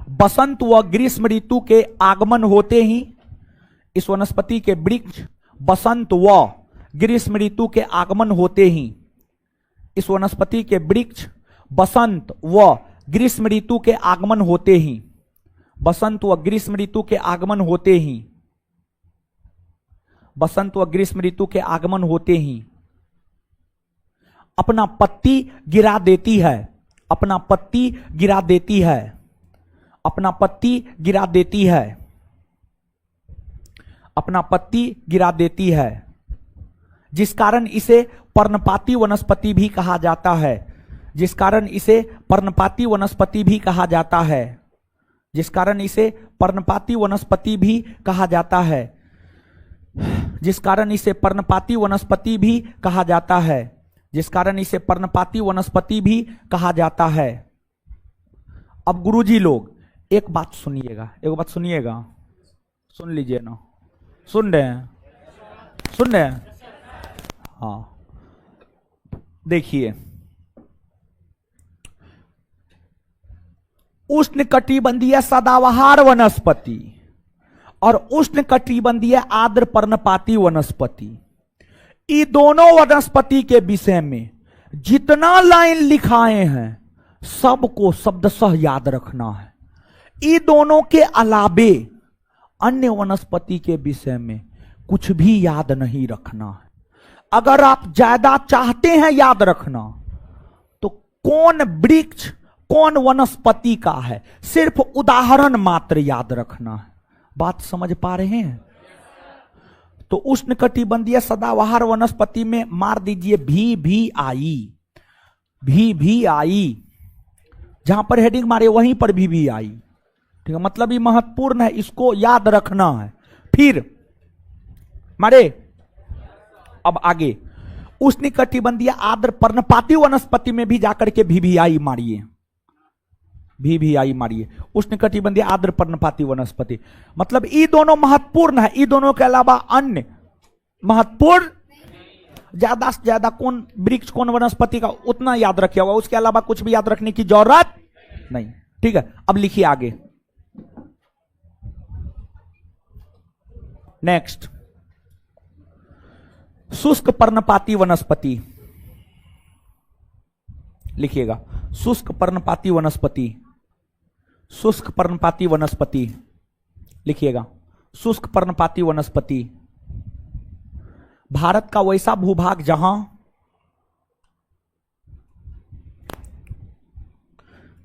बसंत व ग्रीष्म ऋतु के आगमन होते ही इस वनस्पति के वृक्ष बसंत व ग्रीष्म ऋतु के आगमन होते ही इस वनस्पति के वृक्ष बसंत व ग्रीष्म ऋतु के आगमन होते ही बसंत व ग्रीष्म ऋतु के आगमन होते ही बसंत व ग्रीष्म ऋतु के आगमन होते ही अपना पत्ती गिरा देती है। अपना पत्ती गिरा देती है। अपना पत्ती गिरा देती है। अपना पत्ती गिरा देती है। जिस कारण इसे पर्णपाती वनस्पति भी कहा जाता है, जिस कारण इसे पर्णपाती वनस्पति भी कहा जाता है, जिस कारण इसे पर्णपाती वनस्पति भी कहा जाता है, जिस कारण इसे पर्णपाती वनस्पति भी कहा जाता है, जिस कारण इसे पर्णपाती वनस्पति भी कहा जाता है। अब गुरुजी लोग एक बात सुनिएगा, एक बात सुनिएगा, सुन लीजिए ना, सुन रहे हैं, सुन रहे हैं? हाँ, देखिए, उष्णकटिबंधीय सदाबहार वनस्पति और उष्णकटिबंधीय आर्द्र पर्णपाती वनस्पति, ये दोनों वनस्पति के विषय में जितना लाइन लिखाए हैं सबको शब्दशः याद रखना है। ये दोनों के अलावे अन्य वनस्पति के विषय में कुछ भी याद नहीं रखना है। अगर आप ज्यादा चाहते हैं याद रखना तो कौन वृक्ष कौन वनस्पति का है सिर्फ उदाहरण मात्र याद रखना है। बात समझ पा रहे हैं? तो उष्णकटिबंधीय सदाबहार वनस्पति में मार दीजिए VVI, VVI, जहां पर हेडिंग मारे वहीं पर VVI, ठीक है, मतलब ये महत्वपूर्ण है, इसको याद रखना है। फिर मारे, अब आगे उष्णकटिबंधीय आर्द्र पर्णपाती वनस्पति में भी जाकर के VVI मारिए, VVI मारिए, उष्णकटिबंधीय आर्द्र पर्णपाती वनस्पति, मतलब ये दोनों महत्वपूर्ण है। ये दोनों के अलावा अन्य महत्वपूर्ण, ज्यादा से ज्यादा कौन वृक्ष कौन वनस्पति का उतना याद रखिए होगा, उसके अलावा कुछ भी याद रखने की जरूरत नहीं। ठीक है, अब लिखिए आगे, नेक्स्ट, शुष्क पर्णपाती वनस्पति, लिखिएगा शुष्क पर्णपाती वनस्पति, शुष्क पर्णपाती वनस्पति, लिखिएगा शुष्क पर्णपाती वनस्पति। भारत का वैसा भूभाग जहां,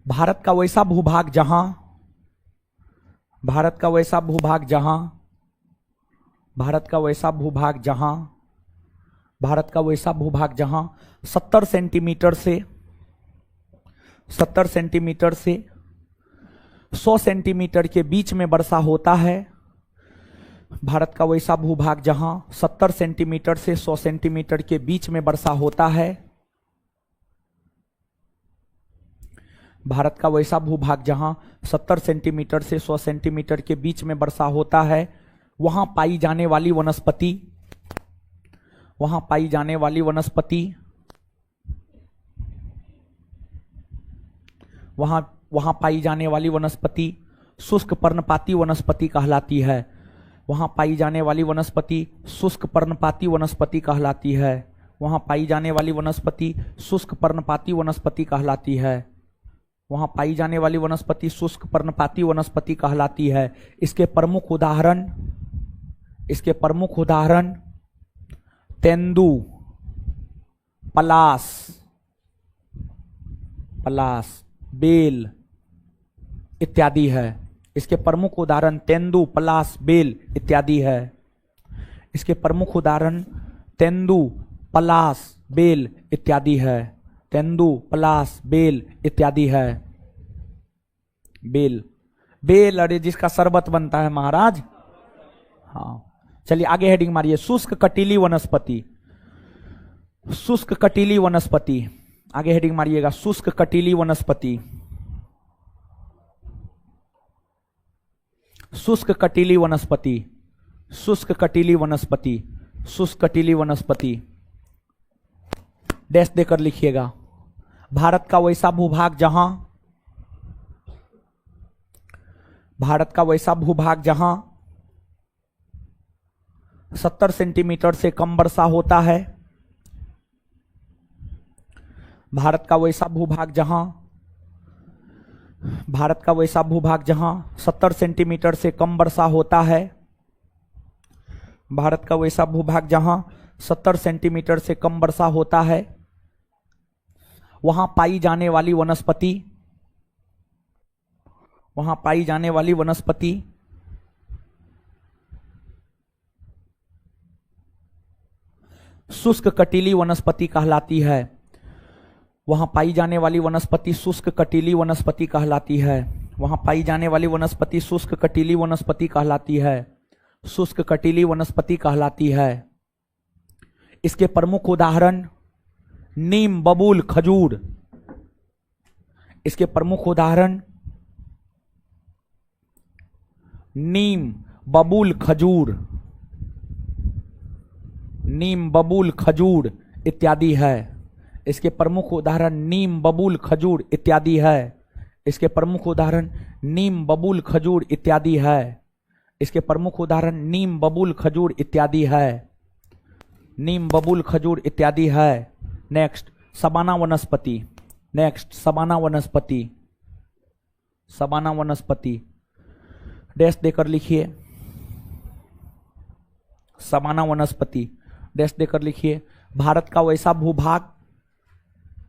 भारत का वैसा भूभाग जहां, भारत का वैसा भूभाग जहां, भारत का वैसा भूभाग जहां, भारत का वैसा भूभाग जहां 70 सेंटीमीटर से 70 सेंटीमीटर से 100 सेंटीमीटर के बीच में वर्षा होता है। भारत का वैसा भूभाग जहां 70 सेंटीमीटर से 100 सेंटीमीटर के बीच में वर्षा होता है। भारत का वैसा भूभाग जहां 70 सेंटीमीटर से 100 सेंटीमीटर के बीच में वर्षा होता है, वहां पाई जाने वाली वनस्पति, वहां पाई जाने वाली वनस्पति, वहां पाई जाने वाली वनस्पति शुष्क पर्णपाती वनस्पति कहलाती है। वहां पाई जाने वाली वनस्पति शुष्क पर्णपाती वनस्पति कहलाती है। वहां पाई जाने वाली वनस्पति शुष्क पर्णपाती वनस्पति कहलाती है। वहां पाई जाने वाली वनस्पति शुष्क पर्णपाती वनस्पति कहलाती है। इसके प्रमुख उदाहरण, इसके प्रमुख उदाहरण तेंदू, पलास, पलास, बेल इत्यादि है। इसके प्रमुख उदाहरण तेंदू, पलास, बेल इत्यादि है। इसके प्रमुख उदाहरण तेंदू, पलास, बेल इत्यादि है। तेंदू, पलास, बेल इत्यादि है। बेल, बेल, अरे जिसका शरबत बनता है महाराज। हाँ, चलिए आगे हेडिंग मारिए, शुष्क कटीली वनस्पति, शुष्क कटीली वनस्पति, आगे हेडिंग मारिएगा शुष्क कटीली वनस्पति, शुष्क कटीली वनस्पति, शुष्क कटीली वनस्पति, शुष्क कटीली वनस्पति, डैश देकर लिखिएगा। भारत का वैसा भूभाग जहां, भारत का वैसा भूभाग जहां 70 सेंटीमीटर से कम वर्षा होता है। भारत का वैसा भूभाग जहां, भारत का वैसा भूभाग जहां 70 सेंटीमीटर से कम वर्षा होता है। भारत का वैसा भूभाग जहां 70 सेंटीमीटर से कम वर्षा होता है, वहां पाई जाने वाली वनस्पति, वहां पाई जाने वाली वनस्पति शुष्क कटीली वनस्पति कहलाती है। वहां पाई जाने वाली वनस्पति शुष्क कटीली वनस्पति कहलाती है। वहां पाई जाने वाली वनस्पति शुष्क कटीली वनस्पति कहलाती है। शुष्क कटीली वनस्पति कहलाती है। इसके प्रमुख उदाहरण नीम, बबूल, खजूर। इसके प्रमुख उदाहरण नीम, बबूल, खजूर, नीम, बबूल, खजूर इत्यादि है। इसके प्रमुख उदाहरण नीम, बबूल, खजूर इत्यादि है। इसके प्रमुख उदाहरण नीम, बबूल, खजूर इत्यादि है। इसके प्रमुख उदाहरण नीम, बबूल, खजूर इत्यादि है। नीम, बबूल, खजूर इत्यादि है। नेक्स्ट सबाना वनस्पति। नेक्स्ट सबाना वनस्पति। सबाना वनस्पति डैश देकर लिखिए। सबाना वनस्पति डैश देकर लिखिए। भारत का वैसा भूभाग,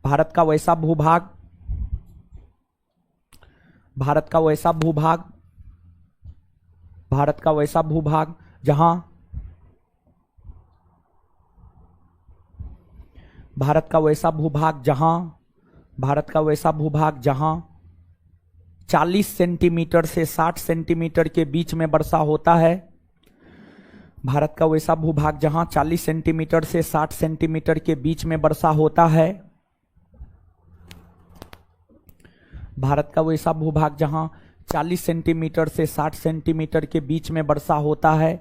भारत का वैसा भूभाग, भारत का वैसा भूभाग, भारत का वैसा भूभाग जहां, भारत का वैसा भूभाग जहां, भारत का वैसा भूभाग जहां 40 सेंटीमीटर से 60 सेंटीमीटर के बीच में वर्षा होता है। भारत का वैसा भूभाग जहां 40 सेंटीमीटर से 60 सेंटीमीटर के बीच में वर्षा होता है। भारत का वैसा भूभाग जहां 40 सेंटीमीटर से 60 सेंटीमीटर के बीच में वर्षा होता है,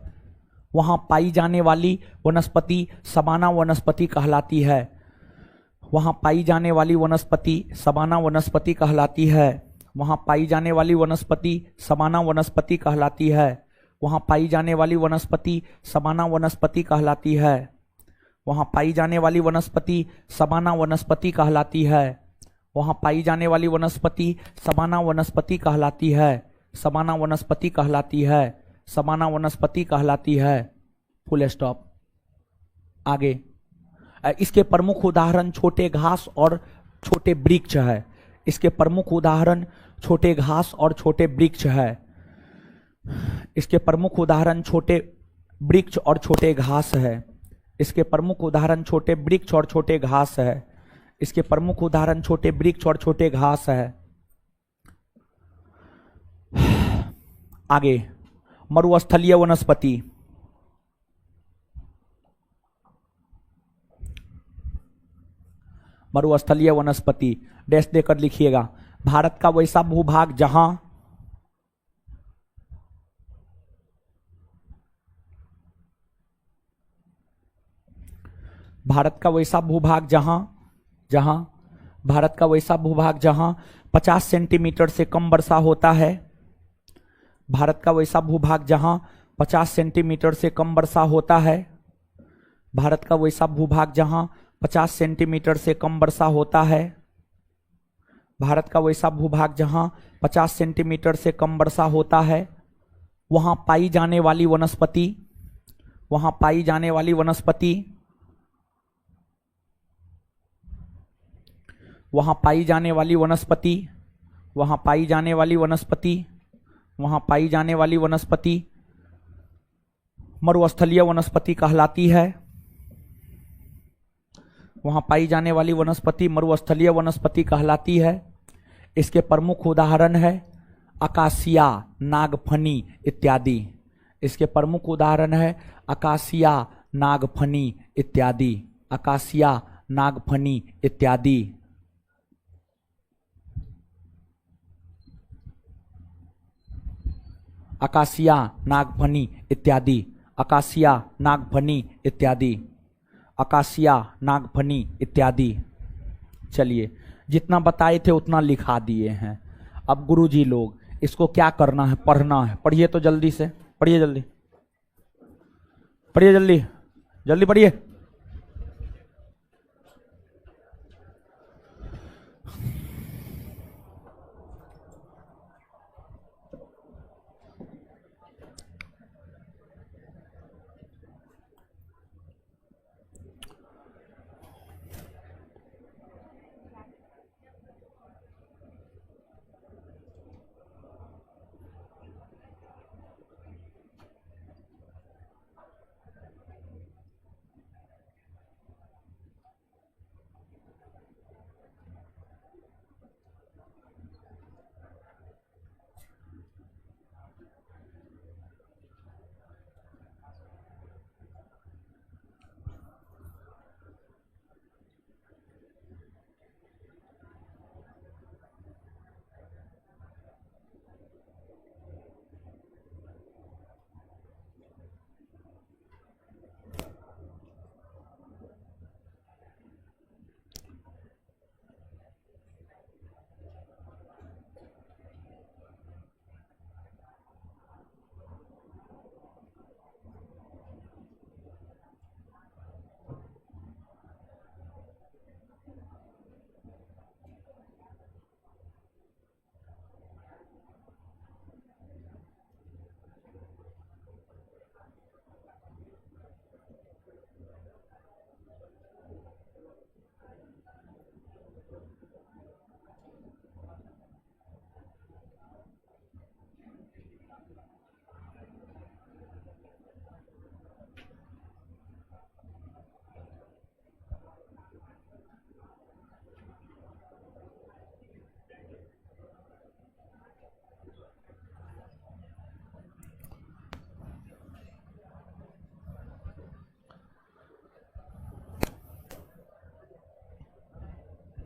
वहां पाई जाने वाली वनस्पति सबाना वनस्पति कहलाती है। वहां पाई जाने वाली वनस्पति सबाना वनस्पति कहलाती है। वहां पाई जाने वाली वनस्पति सबाना वनस्पति कहलाती है। वहां पाई जाने वाली वनस्पति सबाना वनस्पति कहलाती है। वहां पाई जाने वाली वनस्पति सबाना वनस्पति कहलाती है। वहां पाई जाने वाली वनस्पति सबाना वनस्पति कहलाती है। सबाना वनस्पति कहलाती है। सबाना वनस्पति कहलाती है। Full stop. आगे इसके प्रमुख उदाहरण छोटे घास और छोटे वृक्ष है। इसके प्रमुख उदाहरण छोटे घास और छोटे वृक्ष है। इसके प्रमुख उदाहरण छोटे वृक्ष और छोटे घास है। इसके प्रमुख उदाहरण छोटे वृक्ष और छोटे घास है। इसके प्रमुख उदाहरण छोटे वृक्ष और छोटे घास है। आगे मरुस्थलीय वनस्पति। मरुस्थलीय वनस्पति डैश देकर लिखिएगा। भारत का वैसा भूभाग जहां, भारत का वैसा भूभाग जहां, जहां भारत का वैसा भूभाग जहां 50 सेंटीमीटर से कम वर्षा होता है। भारत का वैसा भूभाग जहां 50 सेंटीमीटर से कम वर्षा होता है। भारत का वैसा भूभाग जहां 50 सेंटीमीटर से कम वर्षा होता है। भारत का वैसा भूभाग जहां 50 सेंटीमीटर से कम वर्षा होता है, वहां पाई जाने वाली वनस्पति, वहां पाई जाने वाली वनस्पति, वहां पाई जाने वाली वनस्पति, वहां पाई जाने वाली वनस्पति, वहां पाई जाने वाली वनस्पति मरुस्थलीय वनस्पति कहलाती है। वहां पाई जाने वाली वनस्पति मरुस्थलीय वनस्पति कहलाती है। इसके प्रमुख उदाहरण है अकासिया, नागफनी इत्यादि। इसके प्रमुख उदाहरण है अकासिया, नागफनी इत्यादि। अकासिया, नागफनी इत्यादि। अकासिया, नागफनी इत्यादि। अकासिया, नागफनी इत्यादि। अकासिया, नागफनी इत्यादि। चलिए, जितना बताए थे उतना लिखा दिए हैं। अब गुरुजी लोग इसको क्या करना है, पढ़ना है। पढ़िए तो जल्दी से, पढ़िए जल्दी, पढ़िए जल्दी, जल्दी पढ़िए।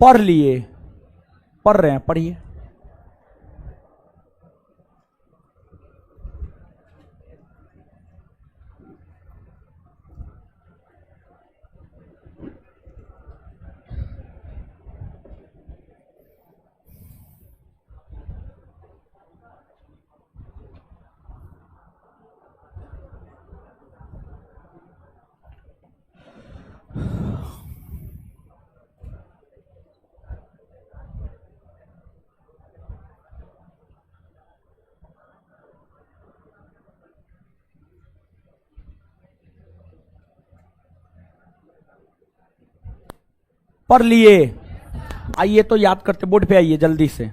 पढ़ लिए, पढ़ रहे हैं, पढ़िए। पढ़ लिए, आइए तो याद करते, बोर्ड पे आइए जल्दी से।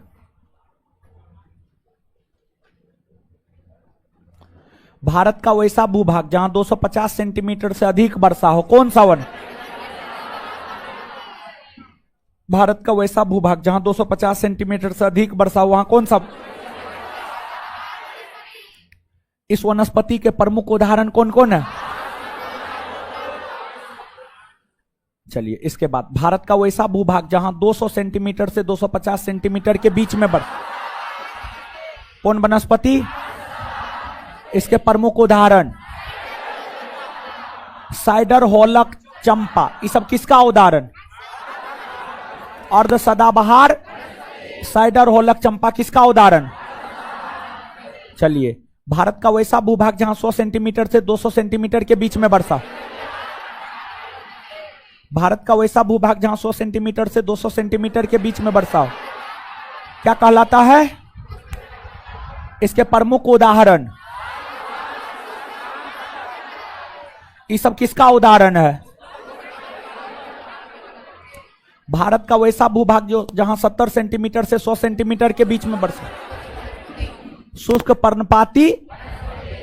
भारत का वैसा भूभाग जहां 250 सेंटीमीटर से अधिक वर्षा हो, कौन सा वन? भारत का वैसा भूभाग जहां 250 सेंटीमीटर से अधिक वर्षा हो, वहां कौन सा? इस वनस्पति के प्रमुख उदाहरण कौन कौन है? चलिए, इसके बाद भारत का वैसा भूभाग जहां 200 सेंटीमीटर से 250 सेंटीमीटर के बीच में वर्षा, कौन वनस्पति? इसके प्रमुख उदाहरण साइडर, होलक, चंपा, ये सब किसका उदाहरण? अर्ध सदाबहार, साइडर, होलक, चंपा किसका उदाहरण? चलिए, भारत का वैसा भूभाग जहां 100 सेंटीमीटर से 200 सेंटीमीटर के बीच में वर्षा, भारत का वैसा भूभाग जहां 100 सेंटीमीटर से 200 सेंटीमीटर के बीच में वर्षा हो, क्या कहलाता है? इसके प्रमुख उदाहरण, ये सब किसका उदाहरण है? भारत का वैसा भूभाग जो जहां 70 सेंटीमीटर से 100 सेंटीमीटर के बीच में वर्षा, शुष्क पर्णपाती,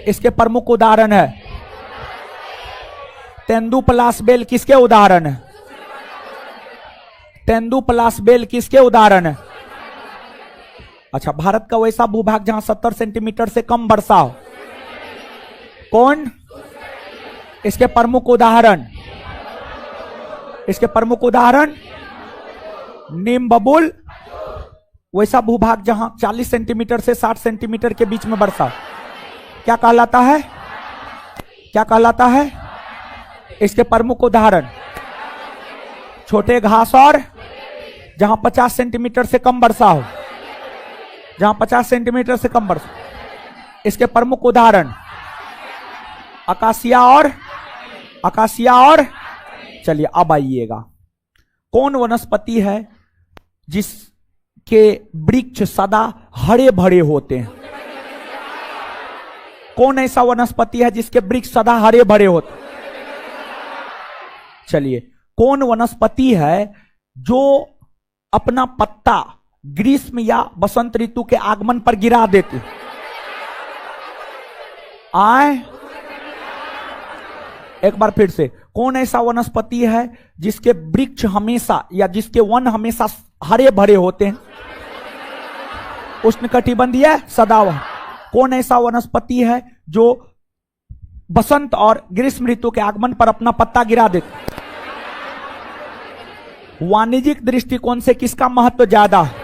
इसके प्रमुख उदाहरण है। तेंदुपलास बेल किसके उदाहरण है? तेंदुपलास बेल किसके उदाहरण है? अच्छा, भारत का वैसा भूभाग जहां 70 सेंटीमीटर से कम वर्षा हो, कौन? इसके प्रमुख उदाहरण, इसके प्रमुख उदाहरण नीम बबूल। वैसा भूभाग जहां 40 सेंटीमीटर से 60 सेंटीमीटर के बीच में वर्षा, क्या कहलाता है? क्या कहलाता है? इसके प्रमुख उदाहरण छोटे घास, और जहां 50 सेंटीमीटर से कम वर्षा हो, जहां 50 सेंटीमीटर से कम वर्षा, इसके प्रमुख उदाहरण अकासिया और अकासिया और चलिए, अब आइएगा, कौन वनस्पति है जिसके वृक्ष सदा हरे भरे होते हैं? कौन ऐसा वनस्पति है जिसके वृक्ष सदा हरे भरे होते हैं? चलिए, कौन वनस्पति है जो अपना पत्ता ग्रीष्म या बसंत ऋतु के आगमन पर गिरा देती? आए, एक बार फिर से, कौन ऐसा वनस्पति है जिसके वृक्ष हमेशा या जिसके वन हमेशा हरे भरे होते हैं? उष्णकटिबंधीय सदाबहार। कौन ऐसा वनस्पति है जो बसंत और ग्रीष्म ऋतु के आगमन पर अपना पत्ता गिरा देते? वाणिज्यिक दृष्टिकोण से किसका महत्व ज्यादा है?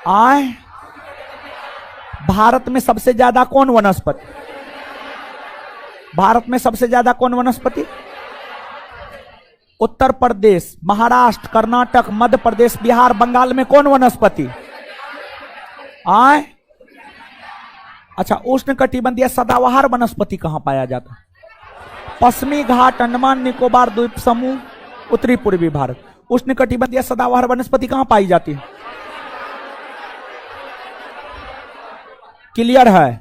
आए, भारत में सबसे ज्यादा कौन वनस्पति? भारत में सबसे ज्यादा कौन वनस्पति? उत्तर प्रदेश, महाराष्ट्र, कर्नाटक, मध्य प्रदेश, बिहार, बंगाल में कौन वनस्पति? आए, अच्छा, उष्णकटिबंधीय सदाबहार वनस्पति कहां पाया जाता है? पश्चिमी घाट, अंडमान निकोबार द्वीप समूह, उत्तरी पूर्वी भारत। उष्णकटिबंधीय सदाबहार वनस्पति कहां पाई जाती है? क्लियर है?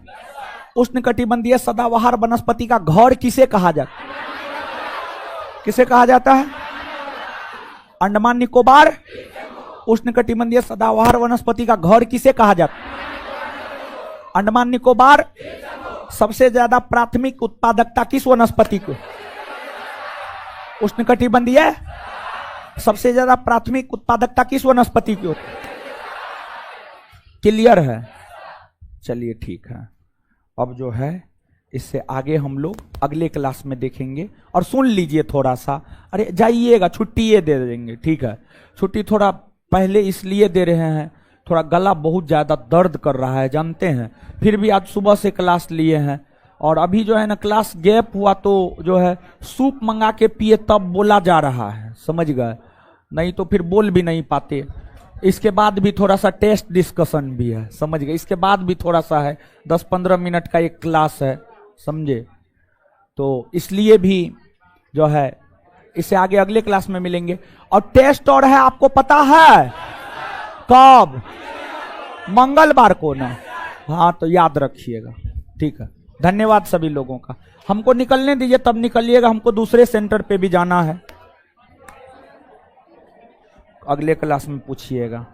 उष्णकटिबंधीय सदाबहार वनस्पति का घर किसे कहा जाता है? किसे कहा जाता है? अंडमान निकोबार। उष्णकटिबंधीय सदाबहार वनस्पति का घर किसे कहा जाता है? अंडमान निकोबार। सबसे ज्यादा प्राथमिक उत्पादकता किस वनस्पति को? उष्णकटिबंधीय। सबसे ज्यादा प्राथमिक उत्पादकता किस वनस्पति की होती है? क्लियर है? चलिए ठीक है। अब जो है इससे आगे हम लोग अगले क्लास में देखेंगे। और सुन लीजिए थोड़ा सा, अरे जाइएगा, छुट्टी ये दे देंगे, ठीक है। छुट्टी थोड़ा पहले इसलिए दे रहे हैं, थोड़ा गला बहुत ज्यादा दर्द कर रहा है, जानते हैं। फिर भी आज सुबह से क्लास लिए हैं, और अभी जो है ना क्लास गैप हुआ तो जो है सूप मंगा के पिए तब बोला जा रहा है, समझ गए, नहीं तो फिर बोल भी नहीं पाते। इसके बाद भी थोड़ा सा टेस्ट डिस्कशन भी है, समझ गए। इसके बाद भी थोड़ा सा है, 10-15 मिनट का एक क्लास है, समझे। तो इसलिए भी जो है इससे आगे अगले क्लास में मिलेंगे। और टेस्ट और है, आपको पता है कब? मंगलवार को ना, हाँ तो याद रखिएगा, ठीक है। धन्यवाद सभी लोगों का। हमको निकलने दीजिए, तब निकलिएगा, हमको दूसरे सेंटर पे भी जाना है। अगले क्लास में पूछिएगा।